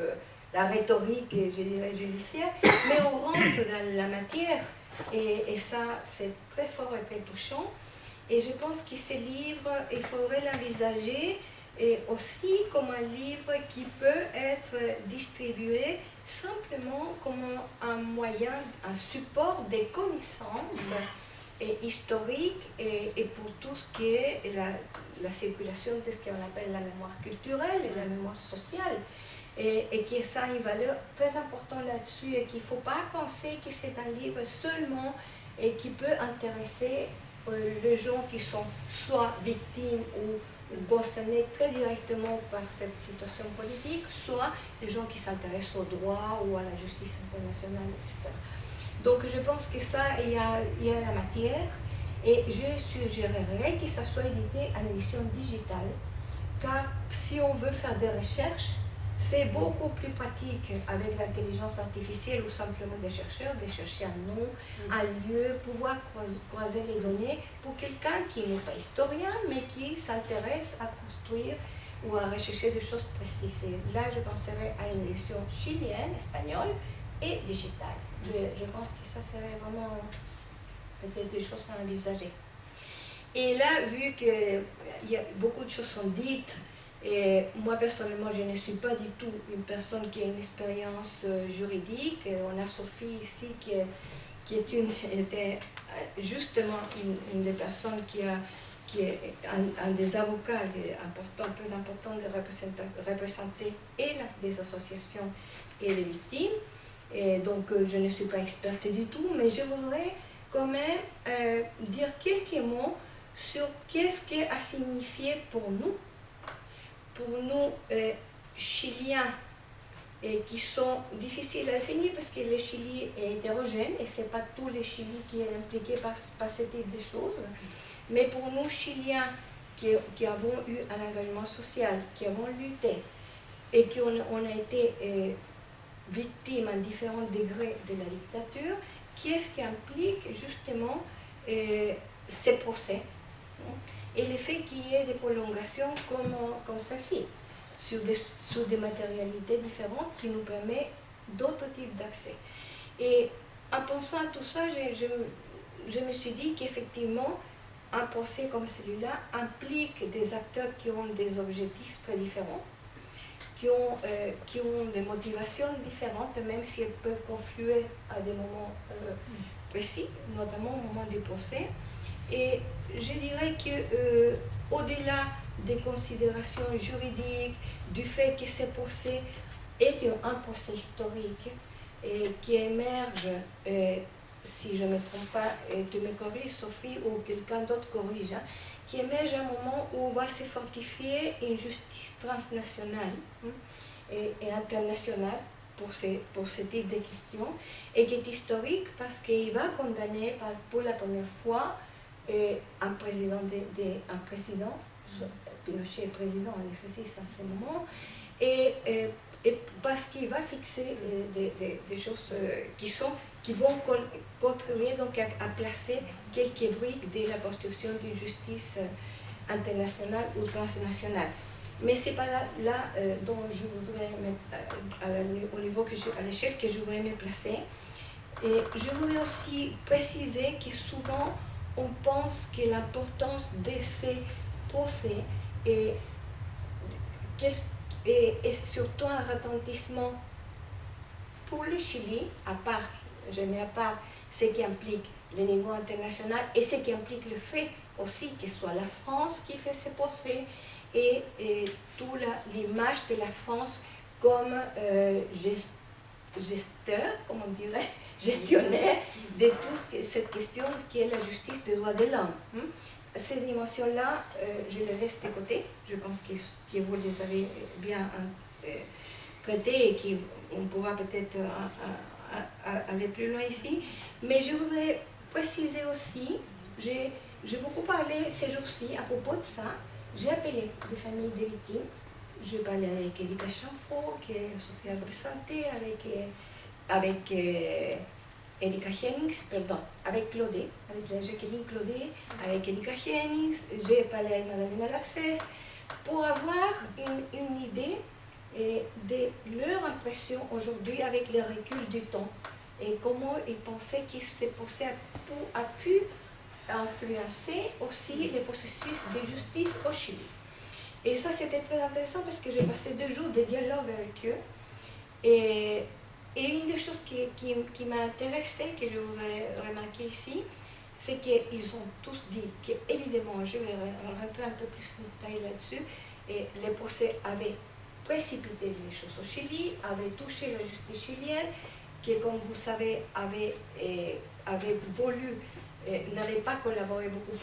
la rhétorique, je dirais, judiciaire, mais on rentre dans la matière. Et ça, c'est très fort et très touchant. Et je pense que ce livre, il faudrait l'envisager et aussi comme un livre qui peut être distribué simplement comme un moyen, un support des connaissances historiques et pour tout ce qui est la circulation de ce qu'on appelle la mémoire culturelle et la mémoire sociale. Et qui ça a une valeur très importante là-dessus et qu'il ne faut pas penser que c'est un livre seulement et qui peut intéresser les gens qui sont soit victimes ou concernés très directement par cette situation politique, soit les gens qui s'intéressent au droit ou à la justice internationale, etc. Donc je pense que ça, il y a la matière et je suggérerais que ça soit édité en édition digitale, car si on veut faire des recherches, c'est beaucoup plus pratique avec l'intelligence artificielle ou simplement des chercheurs, de chercher un nom, un lieu, pouvoir croiser les données pour quelqu'un qui n'est pas historien, mais qui s'intéresse à construire ou à rechercher des choses précises. Et là, je penserais à une édition chilienne, espagnole et digitale. Je pense que ça serait vraiment peut-être des choses à envisager. Et là, vu que beaucoup de choses sont dites, et moi, personnellement, je ne suis pas du tout une personne qui a une expérience juridique. On a Sophie ici qui était justement une des personnes qui est un des avocats très importants de représenter et des associations et les victimes. Et donc, je ne suis pas experte du tout, mais je voudrais quand même dire quelques mots sur qu'est-ce qui a signifié pour nous Chiliens, qui sont difficiles à définir parce que le Chili est hétérogène et ce n'est pas tout le Chili qui est impliqué par ce type de choses. Mais pour nous, Chiliens, qui avons eu un engagement social, qui avons lutté et qui on a été victimes à différents degrés de la dictature, qu'est-ce qui implique justement ces procès et le fait qu'il y ait des prolongations comme celle-ci, sur des matérialités différentes qui nous permettent d'autres types d'accès. Et en pensant à tout ça, je me suis dit qu'effectivement, un procès comme celui-là implique des acteurs qui ont des objectifs très différents, qui ont des motivations différentes, même si elles peuvent confluer à des moments précis, notamment au moment des procès. Et je dirais qu'au-delà des considérations juridiques, du fait que ce procès est un procès historique et qui émerge, si je ne me trompe pas, tu me corriges Sophie ou quelqu'un d'autre corrige, qui émerge à un moment où va se fortifier une justice transnationale et internationale pour ce type de questions et qui est historique parce qu'il va condamner pour la première fois un président, Pinochet est président en exercice à ce moment, et parce qu'il va fixer des choses qui vont contribuer donc à placer quelques briques de la construction d'une justice internationale ou transnationale. Mais ce n'est pas là dont je voudrais, au niveau à l'échelle que je voudrais me placer. Et je voudrais aussi préciser que souvent, on pense que l'importance de ces procès est surtout un retentissement pour le Chili, à part ce qui implique le niveau international et ce qui implique le fait aussi que ce soit la France qui fait ces procès et toute l'image de la France comme gesteur, comme on dirait, gestionnaire de toute cette question qui est la justice des droits de l'homme. ces dimensions-là, je les laisse de côté. Je pense que vous les avez bien traitées et qu'on pourra peut-être aller plus loin ici. Mais je voudrais préciser aussi, j'ai beaucoup parlé ces jours-ci à propos de ça. J'ai appelé des familles de victimes. Je parlais avec Erika Chanfro, que Sophie a présenté, avec Erika Hennings, pardon, avec Claudé, avec la Jacqueline Claudé, avec Erika Hennings. J'ai parlé avec Madalena Garcés pour avoir une idée de leur impression aujourd'hui avec le recul du temps et comment ils pensaient que ce procès a pu influencer aussi les processus de justice au Chili. Et ça, c'était très intéressant parce que j'ai passé 2 jours de dialogue avec eux. Et une des choses qui m'a intéressée, que je voudrais remarquer ici, c'est qu'ils ont tous dit qu'évidemment, je vais rentrer un peu plus en détail là-dessus, et les procès avaient précipité les choses au Chili, avaient touché la justice chilienne, qui, comme vous savez, avait voulu, n'avait pas collaboré beaucoup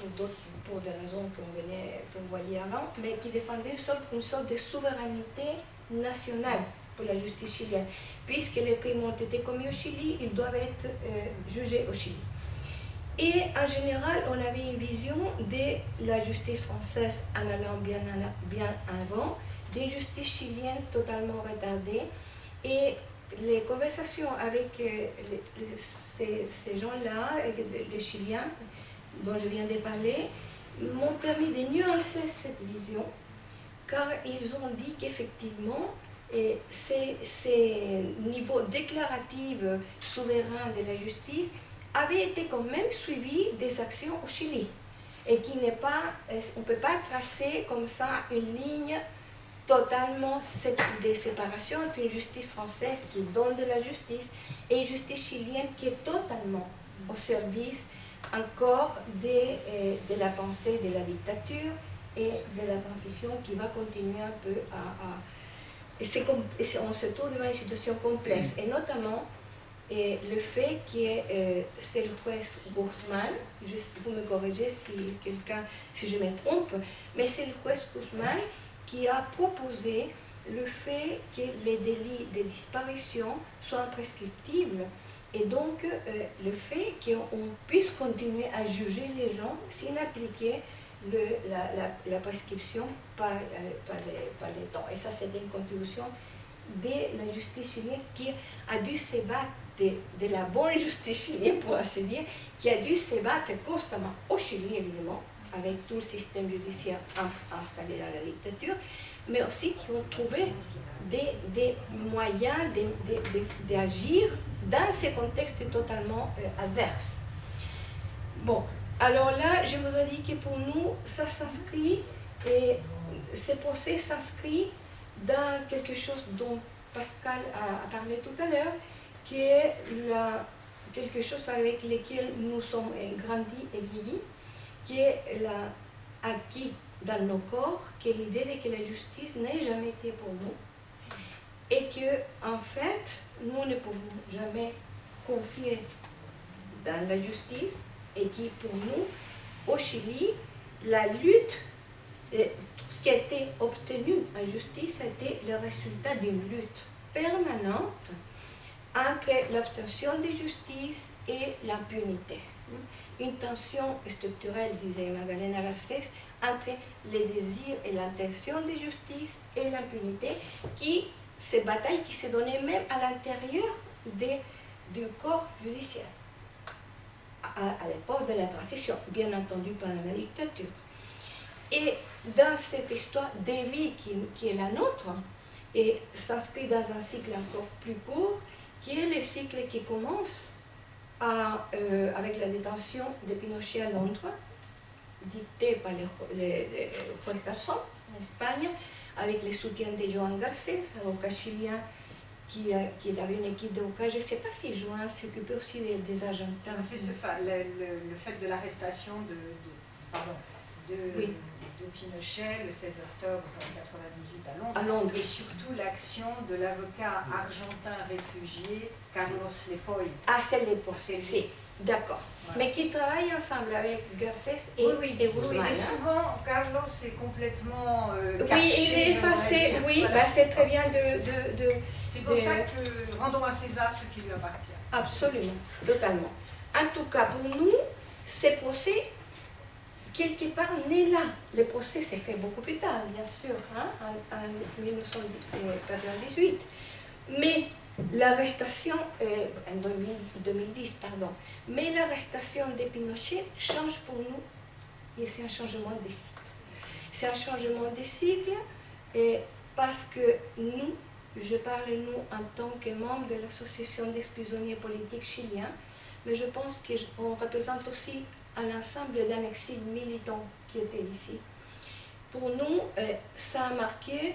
pour des raisons qu'on voyait avant, mais qui défendait une sorte de souveraineté nationale pour la justice chilienne. Puisque les crimes ont été commis au Chili, ils doivent être jugés au Chili. Et en général, on avait une vision de la justice française en allant bien avant, d'une justice chilienne totalement retardée. Et les conversations avec ces gens-là, les Chiliens dont je viens de parler, m'ont permis de nuancer cette vision, car ils ont dit qu'effectivement, ces niveaux déclaratifs souverains de la justice avaient été quand même suivis des actions au Chili, et on ne peut pas tracer comme ça une ligne totalement de séparation entre une justice française qui donne de la justice et une justice chilienne qui est totalement au service encore de la pensée de la dictature et de la transition qui va continuer un peu on se trouve devant une situation complexe, et notamment le fait que c'est le juez Guzmán, vous me corrigez si je me trompe, mais c'est le juez Guzmán qui a proposé le fait que les délits de disparition soient imprescriptibles, et donc le fait qu'on puisse continuer à juger les gens sans appliquer la prescription par les temps. Et ça, c'était une contribution de la justice chilienne qui a dû se battre, de la bonne justice chilienne, pour ainsi dire, qui a dû se battre constamment au Chili, évidemment, avec tout le système judiciaire installé dans la dictature, mais aussi qui ont trouvé des moyens d'agir dans ces contextes totalement adverses. Bon, alors là, je voudrais dire que pour nous, ça s'inscrit, et ce procès s'inscrit dans quelque chose dont Pascal a parlé tout à l'heure, qui est quelque chose avec lequel nous sommes grandis et vieillis, qui est acquis dans nos corps, qui est l'idée de que la justice n'a jamais été pour nous, et que, en fait, nous ne pouvons jamais confier dans la justice, et qui, pour nous, au Chili, la lutte, tout ce qui a été obtenu en justice a été le résultat d'une lutte permanente entre l'obtention de justice et l'impunité. Une tension structurelle, disait Magdalena Garcés, entre les désirs et l'intention de justice et l'impunité, ces batailles qui se donnaient même à l'intérieur du corps judiciaire, à l'époque de la transition, bien entendu pendant la dictature. Et dans cette histoire de vie qui est la nôtre, et s'inscrit dans un cycle encore plus court, qui est le cycle qui commence avec la détention de Pinochet à Londres, dictée par les Juan Garzón en Espagne, avec le soutien de Joan Garcés, avocat chilien qui avait une équipe d'avocats. Je ne sais pas si Joan s'occupait aussi des Argentins. C'est le fait de l'arrestation de Pinochet le 16 octobre 1998 à Londres, et surtout l'action de l'avocat argentin réfugié Carlos Lepoy. Ah, c'est Lepoy, si. D'accord. Voilà. Mais qui travaillent ensemble avec Garcés et, Oui, et Guzman. mais hein. souvent, Carlos est complètement Oui, caché. il est effacé. Oui, Voilà. bah, c'est très bien de C'est pour ça que rendons à César ce qui lui appartient. Absolument, totalement. En tout cas, pour nous, ces procès, quelque part, né là. Le procès s'est fait beaucoup plus tard, bien sûr, hein, en 1998. Mais l'arrestation, en 2010, pardon, mais l'arrestation de Pinochet change pour nous, et c'est un changement de cycle. C'est un changement de cycle parce que nous, je parle nous en tant que membre de l'association d'ex-prisonniers politiques chiliens, mais je pense qu'on représente aussi un ensemble d'un exil militant qui était ici. Pour nous, ça a marqué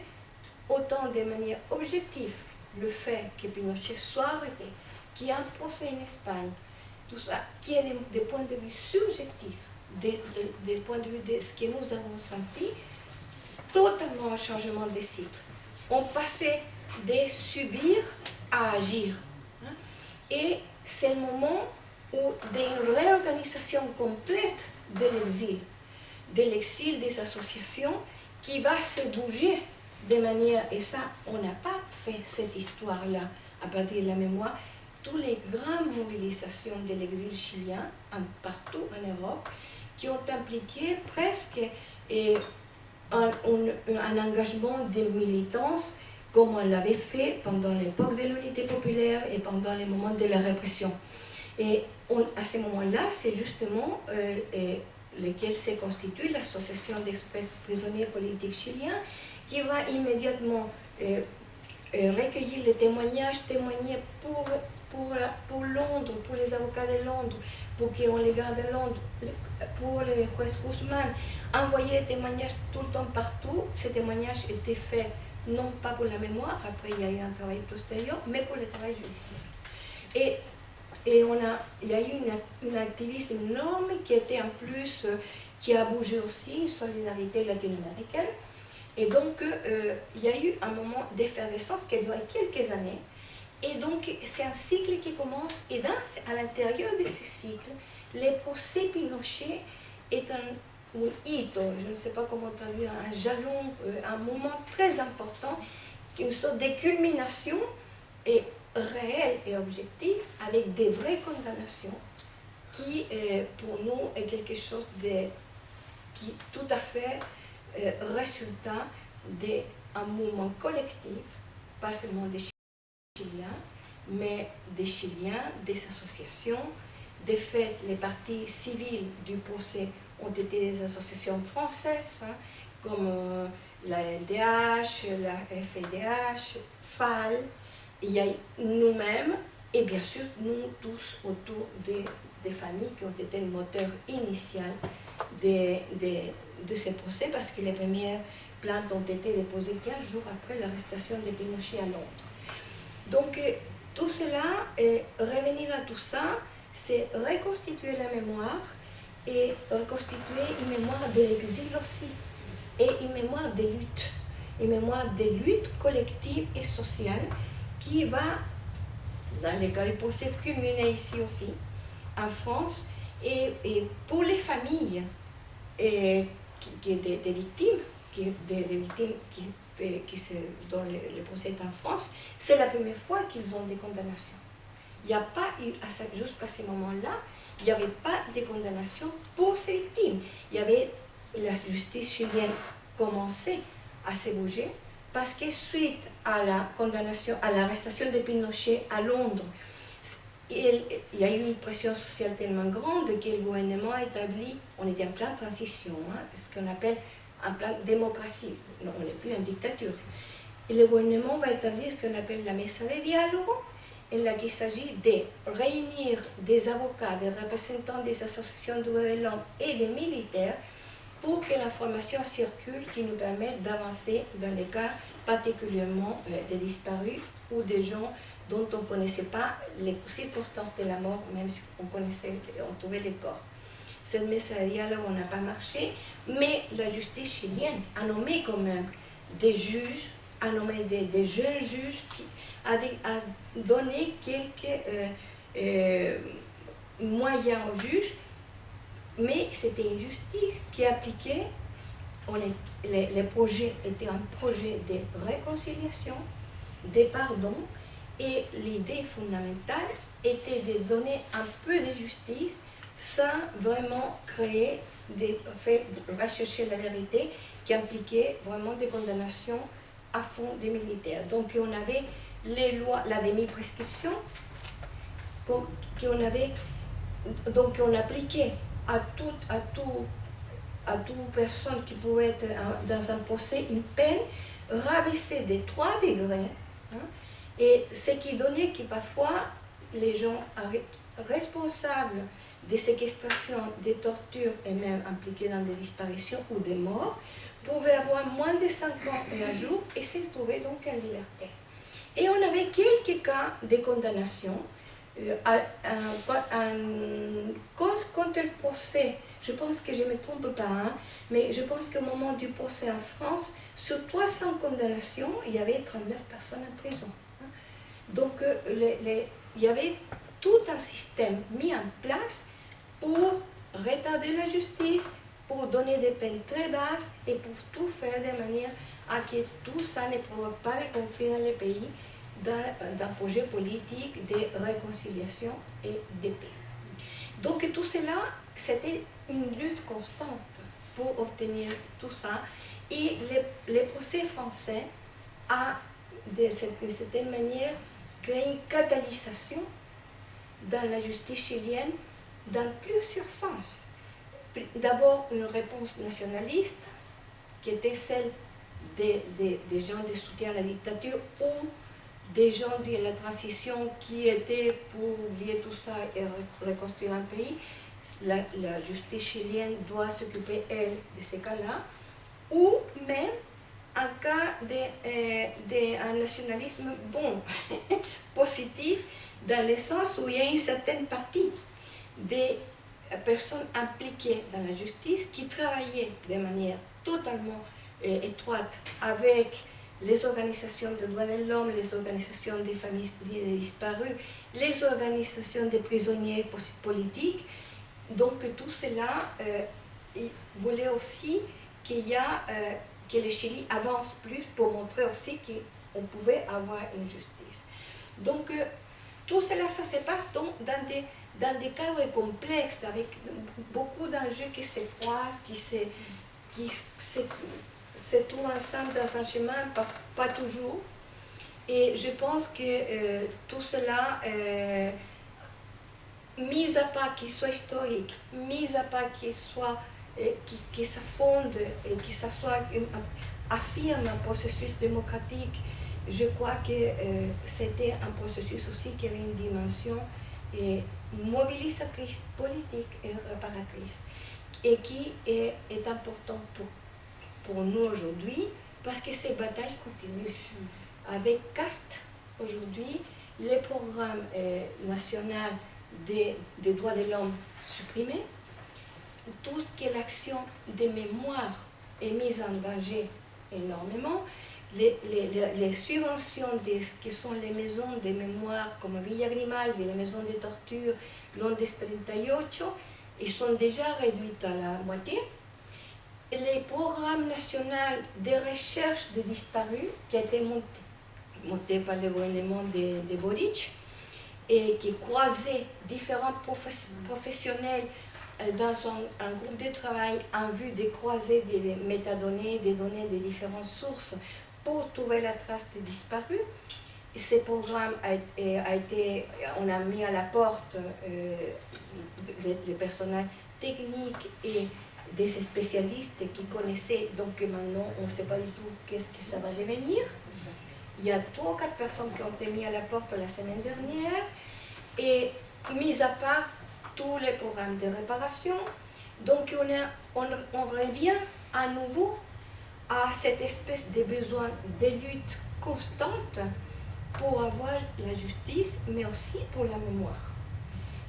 autant de manière objective le fait que Pinochet soit arrêté, qu'il y ait un procès en Espagne, tout ça, qu'il y ait des points de vue subjectifs, des points de vue de ce que nous avons senti, totalement un changement de cycle. On passait de subir à agir. Hein? Et c'est le moment où d'une réorganisation complète de l'exil des associations qui va se bouger de manière, et ça, on n'a pas fait cette histoire-là à partir de la mémoire, toutes les grandes mobilisations de l'exil chilien partout en Europe qui ont impliqué presque un engagement de militance comme on l'avait fait pendant l'époque de l'unité populaire et pendant les moments de la répression. Et à ce moment-là, c'est justement lequel s'est constitué l'association d'ex-prisonniers politiques chiliens qui va immédiatement recueillir les témoignages, témoigner pour Londres, pour les avocats de Londres, pour qu'on les garde à Londres, pour le juez Guzman, envoyer des témoignages tout le temps partout. Ces témoignages étaient faits non pas pour la mémoire, après il y a eu un travail postérieur, mais pour le travail judiciaire. Et il y a eu une activisme énorme qui était en plus, qui a bougé aussi, solidarité latino-américaine. Et donc, il y a eu un moment d'effervescence qui a duré quelques années. Et donc, c'est un cycle qui commence. Et à l'intérieur de ce cycle, le procès Pinochet est un hito, je ne sais pas comment traduire, un jalon, un moment très important, une sorte de culmination réelle et objective, avec des vraies condamnations, qui, pour nous, est quelque chose qui tout à fait résultat d'un mouvement collectif, pas seulement des Chiliens, mais des Chiliens, des associations. De fait, les parties civiles du procès ont été des associations françaises, hein, comme la LDH, la FIDH, FAL, il y a nous-mêmes, et bien sûr, nous tous autour des familles qui ont été le moteur initial de ces procès, parce que les premières plaintes ont été déposées 15 jours après l'arrestation de Pinochet à Londres. Donc, tout cela, revenir à tout ça, c'est reconstituer la mémoire et reconstituer une mémoire de l'exil aussi, et une mémoire des luttes, une mémoire des luttes collectives et sociales qui va, dans les cas du procès, culminer ici aussi, en France, et pour les familles des victimes, dont le procès est en France, c'est la première fois qu'ils ont des condamnations. Il n'y a pas eu, jusqu'à ce moment-là, il n'y avait pas de condamnation pour ces victimes. Il y avait la justice chilienne commençait à se bouger parce que suite à la condamnation, à l'arrestation de Pinochet à Londres, il y a eu une pression sociale tellement grande que le gouvernement a établi, on était en pleine transition, hein, ce qu'on appelle en pleine démocratie, non, on n'est plus en dictature. Et le gouvernement va établir ce qu'on appelle la mesa de dialogue, en laquelle il s'agit de réunir des avocats, des représentants des associations de droits de l'homme et des militaires pour que l'information circule qui nous permette d'avancer dans les cas particulièrement des disparus ou des gens dont on ne connaissait pas les circonstances de la mort, même si on trouvait les corps. Cette mesa de dialogue n'a pas marché, mais la justice chilienne a nommé quand même des juges, a nommé des jeunes juges, a donné quelques moyen au juge, mais c'était une justice qui appliquait. Les projets étaient un projet de réconciliation, de pardon, et l'idée fondamentale était de donner un peu de justice sans vraiment créer rechercher la vérité qui impliquait vraiment des condamnations à fond des militaires. Donc on avait les lois, la demi-prescription, qu'on avait, donc on appliquait à toute personne qui pouvait être dans un procès une peine rabaissée de 3 degrés, hein, et ce qui donnait que parfois les gens responsables des séquestrations, des tortures et même impliqués dans des disparitions ou des morts pouvaient avoir moins de 5 ans et un jour et se trouver donc en liberté. Et on avait quelques cas de condamnation. Contre le procès, je pense que je ne me trompe pas, hein, mais je pense qu'au moment du procès en France, sur 300 condamnations, il y avait 39 personnes en prison. Hein. Donc il y avait tout un système mis en place pour retarder la justice, pour donner des peines très basses et pour tout faire de manière à que tout ça ne provoque pas de conflits dans le pays, d'un projet politique de réconciliation et de paix. Donc tout cela, c'était une lutte constante pour obtenir tout ça. Et les procès français a, de cette manière, créé une catalysation dans la justice chilienne dans plusieurs sens. D'abord, une réponse nationaliste, qui était celle des gens de soutien à la dictature ou des gens de la transition qui étaient pour oublier tout ça et reconstruire un pays. La justice chilienne doit s'occuper, elle, de ces cas-là, ou même un cas d'un nationalisme bon, positif, dans le sens où il y a une certaine partie des personnes impliquées dans la justice qui travaillaient de manière totalement étroite avec les organisations des droits de l'homme, les organisations des familles des disparus, les organisations des prisonniers politiques. Donc tout cela voulait aussi que le Chili avance plus pour montrer aussi qu'on pouvait avoir une justice. Donc tout cela, ça se passe donc dans des cadres complexes, avec beaucoup d'enjeux qui se croisent, qui se trouvent ensemble dans un chemin, pas toujours. Et je pense que tout cela, mis à part qu'il soit historique, mis à part qu'il se fonde et qu'il affirme un processus démocratique, je crois que c'était un processus aussi qui avait une dimension mobilisatrice, politique et réparatrice, et qui est important pour nous aujourd'hui, parce que ces batailles continuent. Avec CAST, aujourd'hui, les programmes national des droits de l'homme supprimés, tout ce qui est l'action des mémoires est mise en danger énormément. Les subventions de ce qui sont les maisons de mémoire comme Villa Grimaldi, les maisons de torture, Londes 38, ils sont déjà réduites à la moitié. Les programmes nationaux de recherche des disparus, qui a été monté par le gouvernement de Boric, et qui croisait différents professionnels dans un groupe de travail en vue de croiser des métadonnées, des données de différentes sources pour trouver la trace des disparus. Et ce programme on a mis à la porte les personnels techniques et des spécialistes qui connaissaient, donc maintenant on ne sait pas du tout qu'est-ce que ça va devenir. Il y a 3 ou 4 personnes qui ont été mises à la porte la semaine dernière, et mis à part tous les programmes de réparation, donc on revient à nouveau à cette espèce de besoin de lutte constante pour avoir la justice, mais aussi pour la mémoire.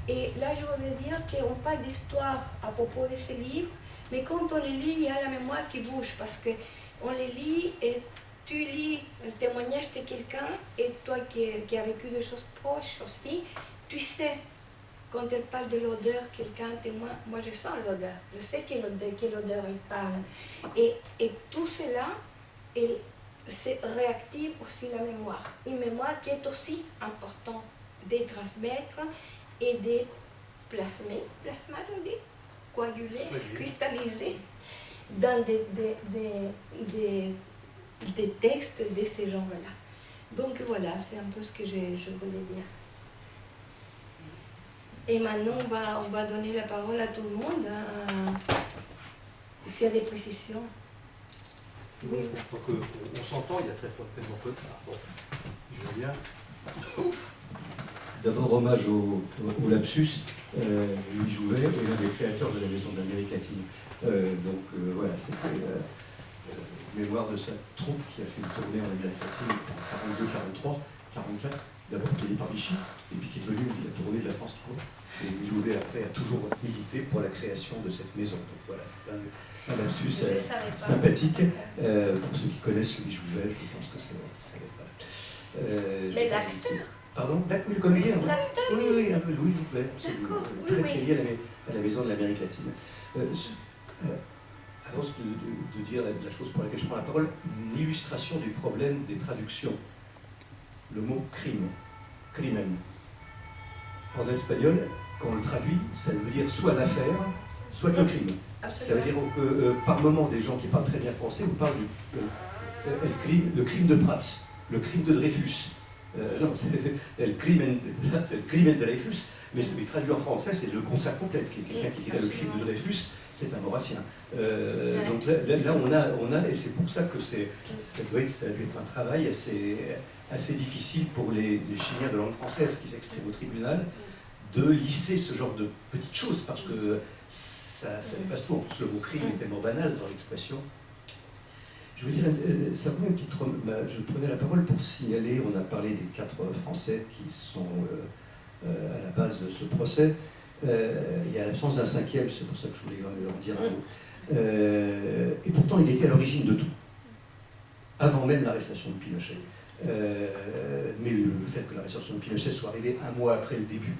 Et là, je voudrais dire qu'on parle d'histoire à propos de ces livres, mais quand on les lit, il y a la mémoire qui bouge, parce qu'on les lit et tu lis le témoignage de quelqu'un, et toi qui as vécu des choses proches aussi, tu sais quand elle parle de l'odeur, quelqu'un témoin, moi je sens l'odeur, je sais quelle odeur elle parle. Et tout cela, c'est réactive aussi la mémoire. Une mémoire qui est aussi importante de transmettre et de plasmer, on dit, coaguler, cristalliser dans des textes de ces genres-là. Donc voilà, c'est un peu ce que je voulais dire. Et maintenant, on va donner la parole à tout le monde, s'il y a des précisions. Oui. Je crois qu'on s'entend, il y a tellement peu de temps. Bon, je veux bien. D'abord, hommage au lapsus, Louis Jouvet est l'un des créateurs de la Maison de l'Amérique latine. Voilà, c'était mémoire de sa troupe qui a fait une tournée en Amérique latine en 42, 43, 44, d'abord payé par Vichy, et puis qui est devenu la tournée de la France libre. Et Louis Jouvet, après, a toujours milité pour la création de cette maison. Donc voilà, c'est un lapsus sympathique. Pour ceux qui connaissent Louis Jouvet, je pense que ça va. Mais l'acteur. Pardon? Oui, le comédien. Oui, un peu Louis Jouvet. Très lié à la Maison de l'Amérique latine. Avant de dire la chose pour laquelle je prends la parole, une illustration du problème des traductions. Le mot crime, crimen. En espagnol, quand on le traduit, ça veut dire soit l'affaire, soit le crime. Absolument. Ça veut dire que par moment, des gens qui parlent très bien français vous parlent le crime de Prats, le crime de Dreyfus. Non, c'est le crimen de Dreyfus, mais traduit en français, c'est le contraire complet. Quelqu'un qui dirait le crime de Dreyfus, c'est un maurassien. Donc là on a, et c'est pour ça que ça a dû être un travail assez difficile pour les Chiliens de langue française qui s'expriment au tribunal, de lisser ce genre de petites choses, parce que ça dépasse tout. En plus, le mot crime est tellement banal dans l'expression. Je veux dire, simplement une petite je prenais la parole pour signaler, on a parlé des 4 Français qui sont à la base de ce procès. Il y a l'absence d'un 5e, c'est pour ça que je voulais en dire un mot. Et pourtant, il était à l'origine de tout, avant même l'arrestation de Pinochet. Mais le fait que l'arrestation de Pinochet soit arrivée un mois après le début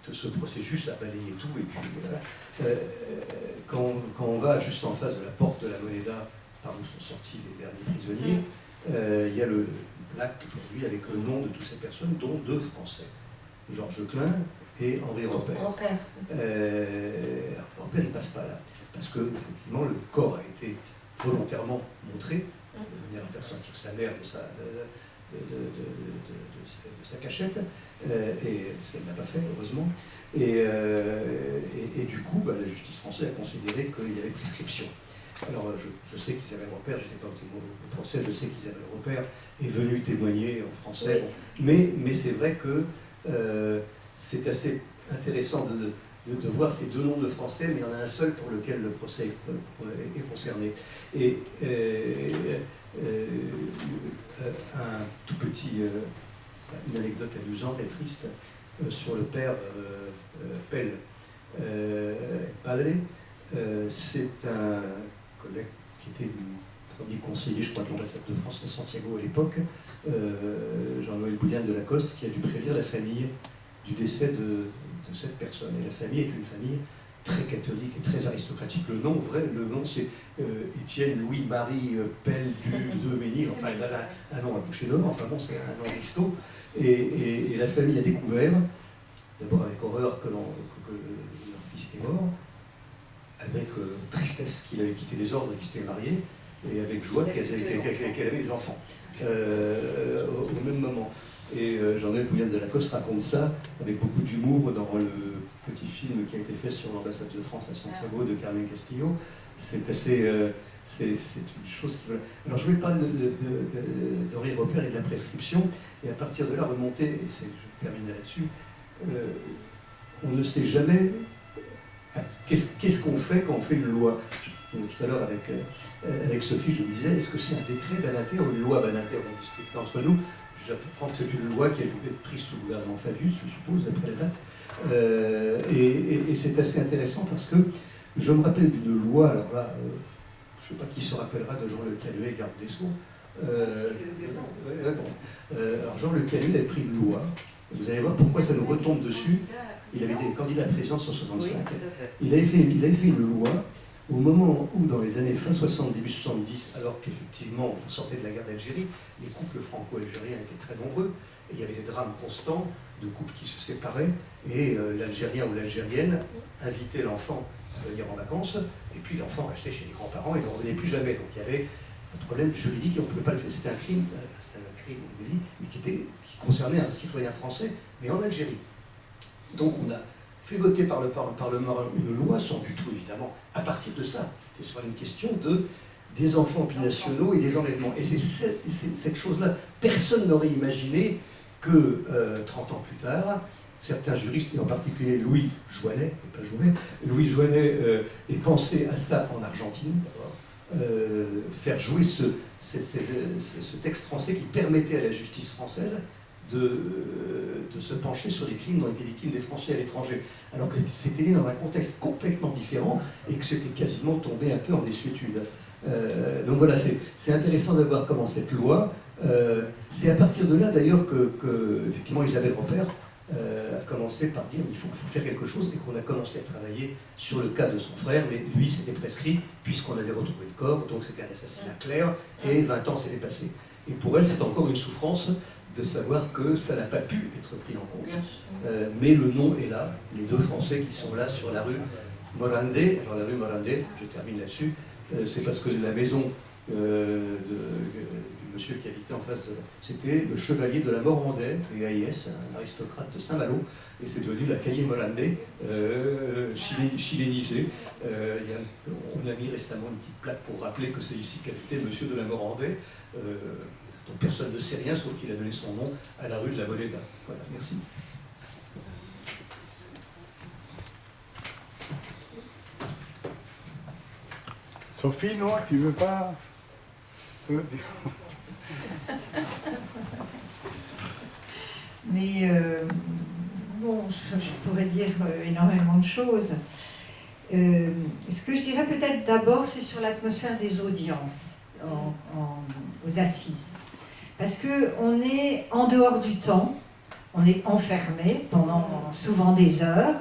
de ce processus a balayé tout. Et puis voilà. Quand on va juste en face de la porte de la Moneda, par où sont sortis les derniers prisonniers, il y a le plaque aujourd'hui avec le nom de toutes ces personnes, dont 2 Français, Georges Klein et Henri Robert. Robert ne passe pas là, parce que effectivement le corps a été volontairement montré, de manière à faire sortir sa mère de sa cachette, et ce qu'elle n'a pas fait heureusement, et du coup la justice française a considéré qu'il y avait prescription. Alors, je sais qu'Isabelle Repère, je n'étais pas au procès, je sais qu'Isabelle Repère est venue témoigner en français, oui. Mais c'est vrai que c'est assez intéressant de voir ces 2 noms de Français, mais il y en a un seul pour lequel le procès est concerné. Et un tout petit, une anecdote amusante et triste sur le père Pell Padre, c'est un collègue qui était le premier conseiller, je crois, de l'ambassade de France à Santiago à l'époque, Jean-Noël Bouliane de Lacoste, qui a dû prévenir la famille du décès de cette personne. Et la famille est une famille très catholique et très aristocratique. Le nom c'est Étienne Louis-Marie Pell de Ménil, enfin un nom à boucher d'or, enfin bon, c'est un nom aristo. Et la famille a découvert, d'abord avec horreur que leur fils était mort, avec tristesse qu'il avait quitté les ordres, qu'il s'était marié, et avec joie qu'elle avait des enfants au même moment. Et Jean-Noël Bouliane de Lacoste raconte ça avec beaucoup d'humour dans le petit film qui a été fait sur l'ambassade de France à Santiago de Carmen Castillo. C'est assez... c'est une chose qui... Alors je voulais parler d'Henri Robert et de la prescription, et à partir de là remonter, et je terminerai là-dessus, on ne sait jamais qu'est-ce qu'on fait quand on fait une loi. Tout à l'heure avec Sophie, je me disais, est-ce que c'est un décret Banater ou une loi Banater? On discutait entre nous. J'apprends que c'est une loi qui a dû être prise sous le gouvernement Fabius, je suppose, d'après la date. Et c'est assez intéressant parce que je me rappelle d'une loi, alors là, je ne sais pas qui se rappellera de Jean Le Canuet, garde des Sceaux. Alors Jean Le Canuet a pris une loi, vous allez voir pourquoi ça nous retombe dessus. Il avait été candidat à la présidence en 65. Oui, tout à fait. Il avait fait une loi au moment où, dans les années fin 60, début 70, alors qu'effectivement on sortait de la guerre d'Algérie, les couples franco-algériens étaient très nombreux, et il y avait des drames constants de couples qui se séparaient, et l'Algérien ou l'Algérienne invitait l'enfant à venir en vacances, et puis l'enfant restait chez les grands-parents et ne revenait plus jamais. Donc il y avait un problème juridique et on ne pouvait pas le faire. C'était un crime ou délit, mais qui concernait un citoyen français, mais en Algérie. Donc on a fait voter par le Parlement une loi sans du tout, évidemment, à partir de ça. C'était sur une question des enfants binationaux et des enlèvements. Et c'est cette chose-là, personne n'aurait imaginé que 30 ans plus tard, certains juristes, et en particulier Louis Joinet, Louis Joinet ait pensé à ça en Argentine, d'abord, faire jouer ce texte français qui permettait à la justice française de se pencher sur les crimes dont étaient victimes des Français à l'étranger, alors que c'était né dans un contexte complètement différent et que c'était quasiment tombé un peu en désuétude. Donc voilà, c'est intéressant de voir comment cette loi, c'est à partir de là d'ailleurs que effectivement Isabelle Repère a commencé par dire il faut faire quelque chose, et qu'on a commencé à travailler sur le cas de son frère, mais lui c'était prescrit puisqu'on avait retrouvé le corps, donc c'était un assassinat clair, et 20 ans s'étaient passés. Et pour elle, c'est encore une souffrance de savoir que ça n'a pas pu être pris en compte. Mais le nom est là, les deux Français qui sont là sur la rue Morandé. Alors la rue Morandé, je termine là-dessus, c'est parce que la maison du monsieur qui habitait en face de là, c'était le chevalier de la Morandais, PAIS, un aristocrate de Saint-Malo, et c'est devenu la Calle Morandé, chilénisée. On a mis récemment une petite plaque pour rappeler que c'est ici qu'habitait monsieur de la Morandais, dont personne ne sait rien, sauf qu'il a donné son nom à la rue de la Moneda. Voilà, merci. Sophie, non, tu veux pas Mais bon, je pourrais dire énormément de choses. Ce que je dirais peut-être d'abord, c'est sur l'atmosphère des audiences aux assises. Parce qu'on est en dehors du temps, on est enfermé pendant souvent des heures.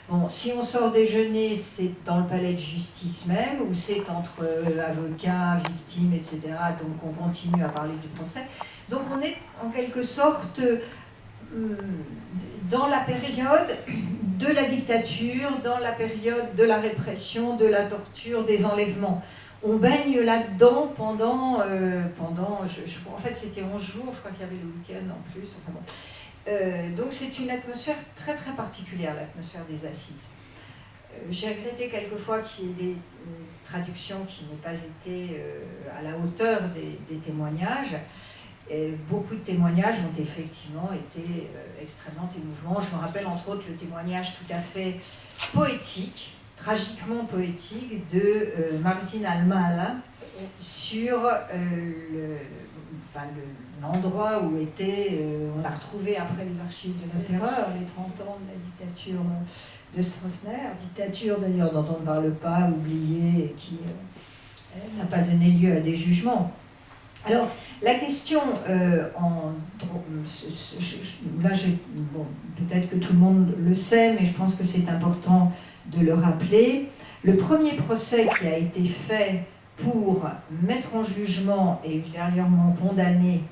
Bon, si on sort déjeuner, c'est dans le palais de justice même, ou c'est entre avocats, victimes, etc. Donc on continue à parler du procès. Donc on est en quelque sorte dans la période de la dictature, dans la période de la répression, de la torture, des enlèvements. On baigne là-dedans pendant en fait c'était 11 jours, je crois qu'il y avait le week-end en plus. Enfin bon. Donc c'est une atmosphère très très particulière, l'atmosphère des assises. J'ai regretté quelquefois qu'il y ait des traductions qui n'aient pas été à la hauteur des témoignages. Et beaucoup de témoignages ont effectivement été extrêmement émouvants. Je me rappelle entre autres le témoignage tout à fait poétique, tragiquement poétique, de Martín Almada sur l'endroit où était, on l'a retrouvé après les archives de la terreur, les 30 ans de la dictature de Stroessner, dictature d'ailleurs dont on ne parle pas, oubliée, et qui n'a pas donné lieu à des jugements. Alors, la question, peut-être que tout le monde le sait, mais je pense que c'est important de le rappeler. Le premier procès qui a été fait pour mettre en jugement et ultérieurement condamner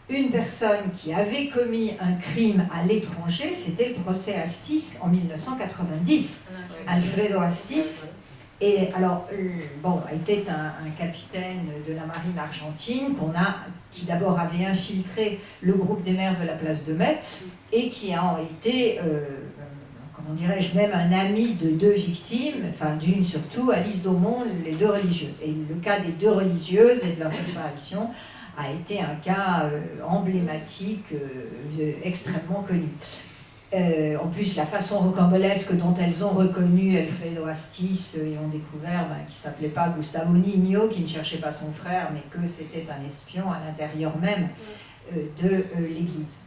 une personne qui avait commis un crime à l'étranger, c'était le procès Astiz en 1990. Alfredo Astiz. Et alors, était un capitaine de la marine argentine qui d'abord avait infiltré le groupe des maires de la place de Mai et qui a été, comment dirais-je, même un ami de deux victimes, enfin d'une surtout, Alice Daumont, les deux religieuses. Et le cas des deux religieuses et de leur disparition a été un cas emblématique, extrêmement connu. En plus, la façon rocambolesque dont elles ont reconnu Alfredo Astiz et ont découvert qu'il ne s'appelait pas Gustavo Niño, qui ne cherchait pas son frère, mais que c'était un espion à l'intérieur même de l'Église,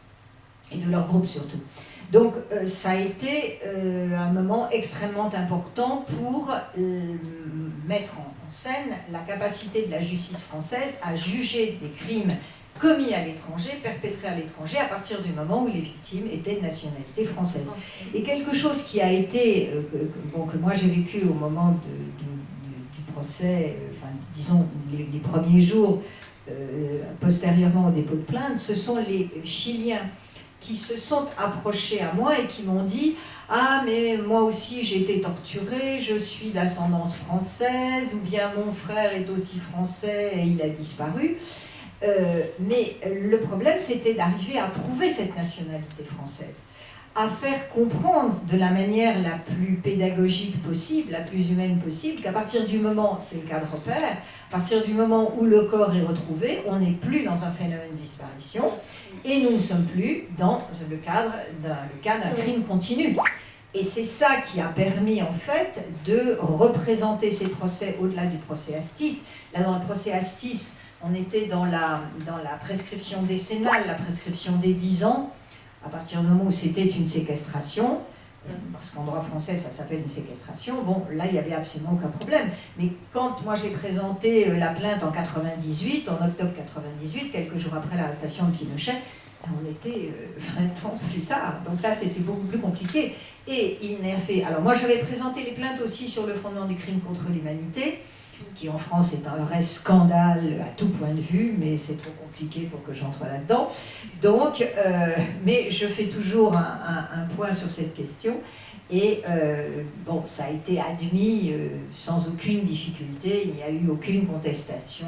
et de leur groupe surtout. Donc ça a été un moment extrêmement important pour mettre en scène la capacité de la justice française à juger des crimes commis à l'étranger, perpétrés à l'étranger, à partir du moment où les victimes étaient de nationalité française. Et quelque chose qui a été, que moi j'ai vécu au moment du procès, enfin disons les premiers jours, postérieurement au dépôt de plainte, ce sont les Chiliens qui se sont approchés à moi et qui m'ont dit « Ah, mais moi aussi j'ai été torturée, je suis d'ascendance française, ou bien mon frère est aussi français et il a disparu. » Mais le problème, c'était d'arriver à prouver cette nationalité française, à faire comprendre de la manière la plus pédagogique possible, la plus humaine possible, qu'à partir du moment, c'est le cas de repère, à partir du moment où le corps est retrouvé, on n'est plus dans un phénomène de disparition et nous ne sommes plus dans le cas d'un crime continu. Et c'est ça qui a permis en fait de représenter ces procès au-delà du procès Astis. Là, dans le procès Astis, on était dans la prescription décennale, la prescription des 10 ans, à partir du moment où c'était une séquestration, parce qu'en droit français ça s'appelle une séquestration, bon là il n'y avait absolument aucun problème. Mais quand moi j'ai présenté la plainte en 98, en octobre 98, quelques jours après l'arrestation de Pinochet, on était 20 ans plus tard, donc là c'était beaucoup plus compliqué. Et il n'a fait... Alors moi j'avais présenté les plaintes aussi sur le fondement du crime contre l'humanité, qui en France est un vrai scandale à tout point de vue, mais c'est trop compliqué pour que j'entre là-dedans. Donc, mais je fais toujours un point sur cette question. Et bon, ça a été admis sans aucune difficulté, il n'y a eu aucune contestation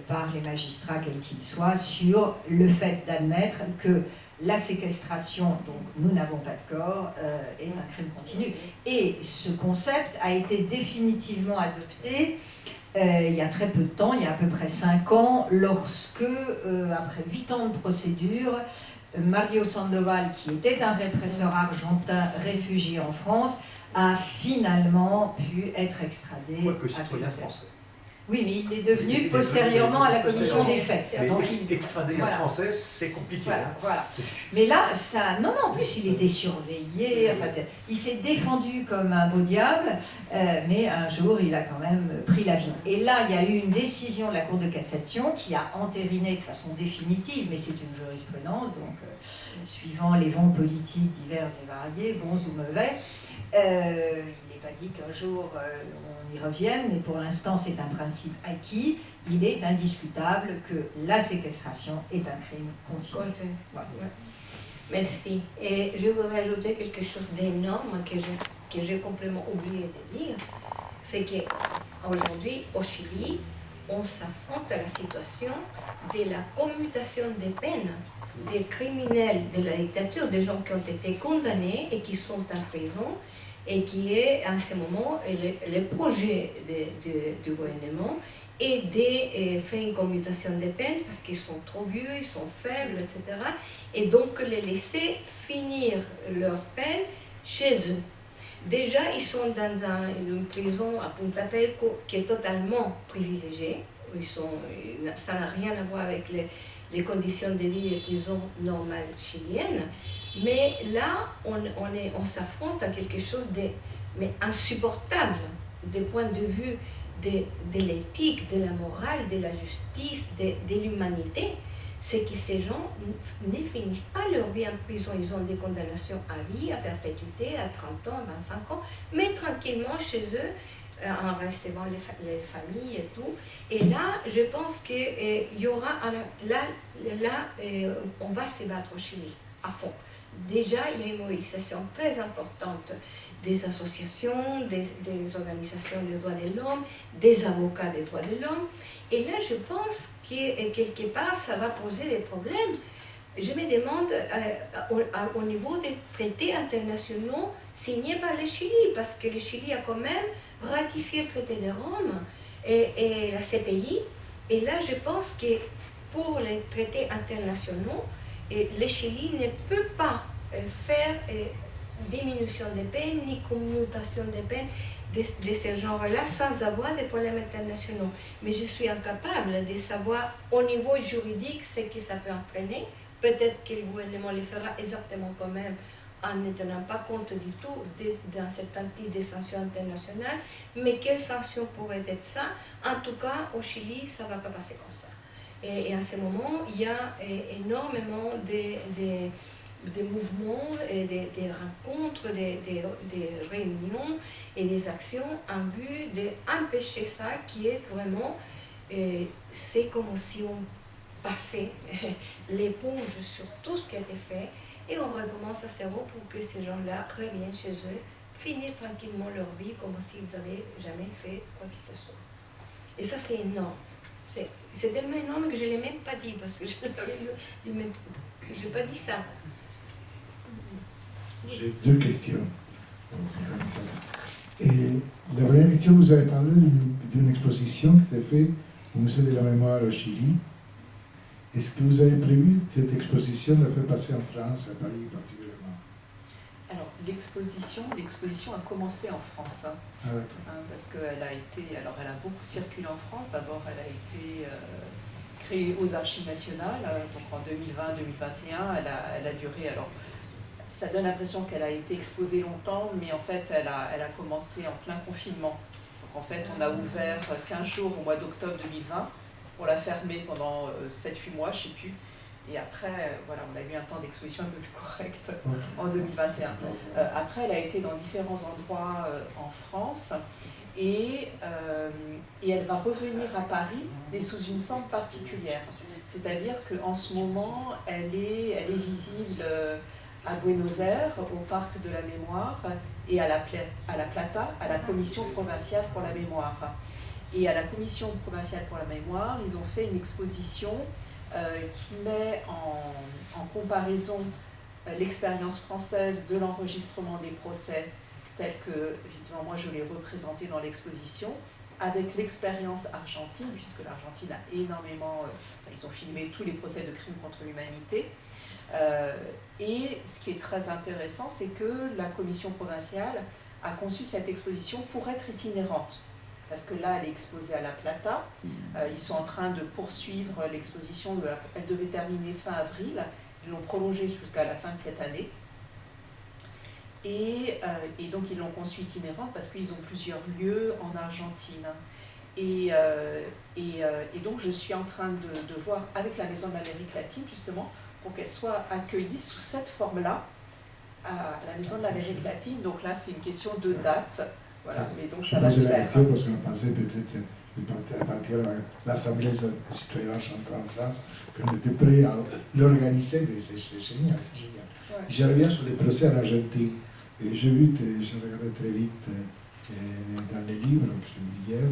par les magistrats, quels qu'ils soient, sur le fait d'admettre que la séquestration, donc nous n'avons pas de corps, est un crime continu. Et ce concept a été définitivement adopté il y a très peu de temps, il y a à peu près 5 ans, lorsque, après 8 ans de procédure, Mario Sandoval, qui était un répresseur argentin réfugié en France, a finalement pu être extradé. Quoique citoyen français. Oui, mais il est devenu postérieurement à la commission des faits. Mais donc, extradé voilà. en français, c'est compliqué. Voilà, Hein. voilà. Mais là, ça, non, en plus, il était surveillé. Enfin, il s'est défendu comme un beau diable, mais un jour, il a quand même pris l'avion. Et là, il y a eu une décision de la Cour de cassation qui a entériné de façon définitive, mais c'est une jurisprudence, donc suivant les vents politiques divers et variés, bons ou mauvais. Il n'est pas dit qu'un jour on y revienne, mais pour l'instant c'est un principe acquis. Il est indiscutable que la séquestration est un crime continu. Voilà. Merci. Et je voudrais ajouter quelque chose d'énorme que j'ai complètement oublié de dire. C'est qu'aujourd'hui, au Chili, on s'affronte à la situation de la commutation des peines des criminels de la dictature, des gens qui ont été condamnés et qui sont en prison, et qui est en ce moment le projet du gouvernement et de faire une commutation des peines parce qu'ils sont trop vieux, ils sont faibles, etc. Et donc les laisser finir leur peine chez eux. Déjà, ils sont dans une prison à Punta Pelco qui est totalement privilégiée. Ça n'a rien à voir avec les conditions de vie des prisons normales chiliennes. Mais là, on s'affronte à quelque chose d'insupportable du point de vue de l'éthique, de la morale, de la justice, de l'humanité. C'est que ces gens ne finissent pas leur vie en prison. Ils ont des condamnations à vie, à perpétuité, à 30 ans, 25 ans, mais tranquillement chez eux, en recevant les familles et tout. Et là, je pense qu'il y aura... on va se battre au Chili, à fond. Déjà, il y a une mobilisation très importante des associations, des organisations des droits de l'homme, des avocats des droits de l'homme. Et là, je pense que quelque part, ça va poser des problèmes. Je me demande, au niveau des traités internationaux signés par le Chili, parce que le Chili a quand même ratifié le traité de Rome et la CPI. Et là, je pense que pour les traités internationaux, le Chili ne peut pas faire diminution des peines ni commutation des peines de ce genre-là sans avoir des problèmes internationaux. Mais je suis incapable de savoir au niveau juridique ce que ça peut entraîner. Peut-être que le gouvernement le fera exactement quand même en ne tenant pas compte du tout d'un certain type de sanctions internationales. Mais quelles sanctions pourraient être ça? En tout cas, au Chili, ça ne va pas passer comme ça. Et à ce moment, il y a énormément des mouvements, et des rencontres, des réunions et des actions en vue d'empêcher ça qui est vraiment, c'est comme si on passait l'éponge sur tout ce qui a été fait et on recommence à zéro pour que ces gens-là reviennent chez eux, finissent tranquillement leur vie comme s'ils n'avaient jamais fait quoi que ce soit. Et ça, c'est énorme. C'est tellement énorme que je ne l'ai même pas dit parce que je n'ai pas dit ça. J'ai deux questions. Et la première question, vous avez parlé d'une exposition qui s'est faite au Musée de la Mémoire au Chili. Est-ce que vous avez prévu cette exposition de la faire passer en France, à Paris particulièrement? Alors, l'exposition a commencé en France, parce qu'elle a été, alors elle a beaucoup circulé en France. D'abord, elle a été créée aux Archives nationales, donc en 2020-2021, elle a duré, alors ça donne l'impression qu'elle a été exposée longtemps, mais en fait, elle a commencé en plein confinement. Donc en fait, on a ouvert 15 jours au mois d'octobre 2020, pour la fermer pendant 7-8 mois, je ne sais plus. Et après, voilà, on a eu un temps d'exposition un peu plus correct en 2021. Après, elle a été dans différents endroits en France et elle va revenir à Paris, mais sous une forme particulière. C'est-à-dire qu'en ce moment, elle est visible à Buenos Aires, au Parc de la Mémoire, et à la Plata, à la Commission provinciale pour la mémoire. Et à la Commission provinciale pour la mémoire, ils ont fait une exposition qui met en comparaison l'expérience française de l'enregistrement des procès, tel que, évidemment, moi je l'ai représenté dans l'exposition, avec l'expérience argentine, puisque l'Argentine a énormément, ils ont filmé tous les procès de crimes contre l'humanité. Et ce qui est très intéressant, c'est que la Commission provinciale a conçu cette exposition pour être itinérante. Parce que là, elle est exposée à la Plata. Ils sont en train de poursuivre l'exposition. Elle devait terminer fin avril. Ils l'ont prolongée jusqu'à la fin de cette année. Et donc, ils l'ont conçue itinérante parce qu'ils ont plusieurs lieux en Argentine. Et donc, je suis en train de voir avec la Maison de l'Amérique latine, justement, pour qu'elle soit accueillie sous cette forme-là à la Maison de l'Amérique latine. Donc là, c'est une question de date. Voilà, mais donc ça va se faire. Je pose la question parce qu'on pensait peut-être à partir de l'Assemblée des citoyens argentins en France, qu'on était prêt à l'organiser, mais c'est génial, c'est génial. Ouais. Je reviens sur les procès en Argentine. Et j'ai regardé très vite dans les livres que j'ai vu hier,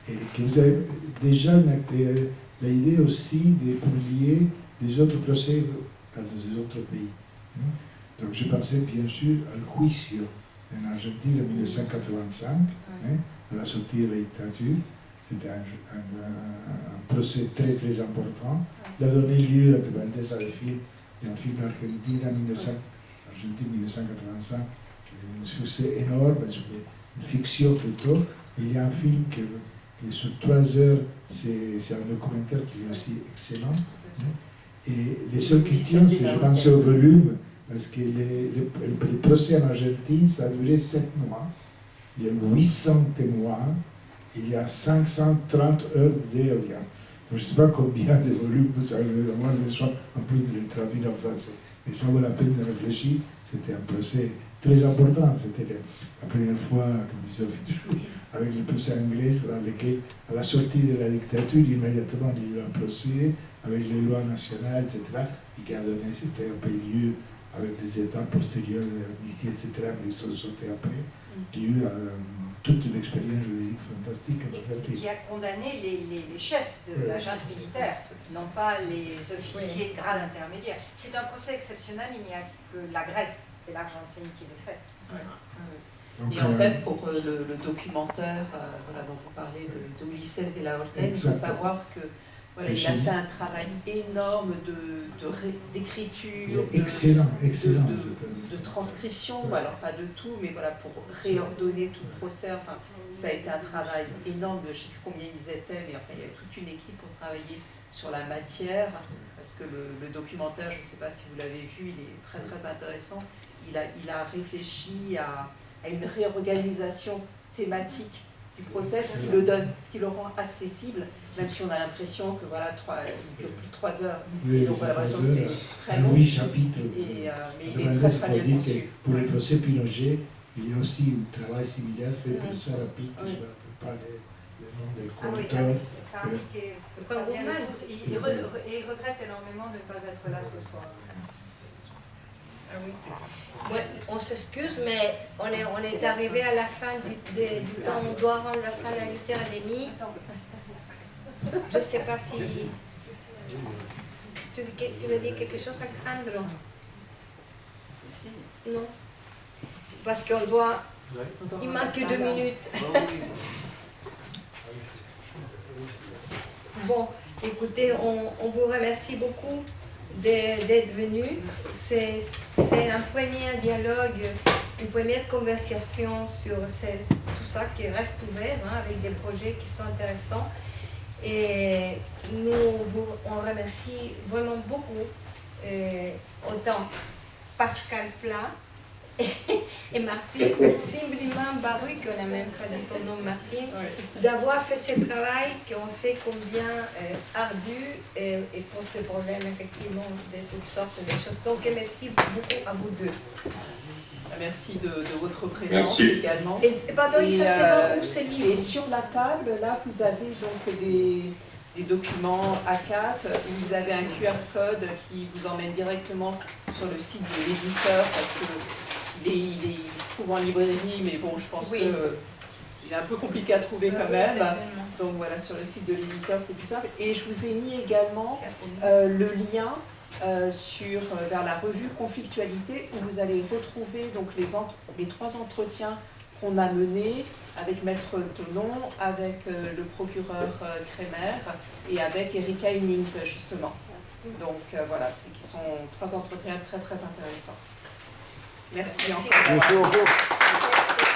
et que vous avez déjà l'idée aussi de publier des autres procès dans des autres pays. Donc je pensais bien sûr au juicio en Argentine en 1985, à la sortie de la dictature. C'était un procès très très important. Il a donné lieu à de Bandes à des films. Il y a un film argentin en Argentine 1985, qui a eu un succès énorme, une fiction plutôt. Il y a un film qui sur 3 heures, c'est un documentaire qui est aussi excellent. Et les seules questions, c'est je pense au volume, parce que le procès en Argentine, ça a duré 7 mois. Il y a 800 témoins, il y a 530 heures d'audience. Je ne sais pas combien de volumes vous avez avoir besoin en plus de les traduire en français. Mais ça vaut la peine de réfléchir. C'était un procès très important. C'était la première fois, comme disait Fitzgerald, avec le procès anglais, dans lequel, à la sortie de la dictature, immédiatement, il y a eu un procès avec les lois nationales, etc., et qui a donné, c'était un peu lieu avec des États postérieurs, d'amnistie, etc., mais ils sont sautés après. Il y a eu toute une expérience juridique fantastique. Et qui a condamné les chefs de la junte militaire, non pas les officiers de grade intermédiaire. C'est un procès exceptionnel, il n'y a que la Grèce et l'Argentine qui le fait. Et en fait, pour le documentaire voilà, dont vous parlez de Ulises de la Orden, il faut savoir que voilà, il a fait un travail énorme d'écriture, de transcription, alors pas de tout, mais voilà, pour réordonner tout le procès. Enfin, ça a été un travail énorme, je ne sais plus combien ils étaient, mais enfin, il y avait toute une équipe pour travailler sur la matière, parce que le documentaire, je ne sais pas si vous l'avez vu, il est très très intéressant. Il a réfléchi à une réorganisation thématique du du procès, ce qui le donne, ce qui le rend accessible, même si on a l'impression que voilà, il dure plus de 3 heures. Oui, Donc on a l'impression que c'est très en long. 8 chapitres. Mais il est très bien dire conçu. que pour le procès Pinochet, il y a aussi un travail similaire fait pour Sarah Pic, je ne rappelle pas le nom del coauteur. Ça implique Fabien Lecoudre. Il regrette énormément de ne pas être là ce soir. Ah oui. Ouais, on s'excuse, mais on est arrivé à la fin du temps. On doit rendre la salle à 8h30. Je ne sais pas si... Tu veux dire quelque chose, Alejandro? Non. Parce qu'on doit... Il manque 2 minutes. Bon, écoutez, on vous remercie beaucoup d'être venu. C'est un premier dialogue, une première conversation sur tout ça qui reste ouvert, hein, avec des projets qui sont intéressants. Et on remercie vraiment beaucoup, autant Pascal Pla et Martine Simbliman Baru, qu'on n'a même pas dit ton nom, Martine, d'avoir fait ce travail qu'on sait combien ardu et pose des problèmes effectivement de toutes sortes de choses. Donc merci beaucoup à vous deux. Merci de votre présence. Merci. Également. Et pardon, ça c'est où ce livre? Et sur la table, là, vous avez donc des documents A4, où vous avez un QR code qui vous emmène directement sur le site de l'éditeur, parce que il se trouve en librairie, mais bon, je pense qu'il est un peu compliqué à trouver quand même. Donc voilà, sur le site de l'éditeur, c'est plus simple. Et je vous ai mis également le lien vers la revue Conflictualité, où vous allez retrouver donc les 3 entretiens qu'on a menés avec Maître Thonon, avec le procureur Kremer et avec Erika Innings, justement. Donc voilà, qui sont 3 entretiens très très intéressants. Merci encore. Merci beaucoup.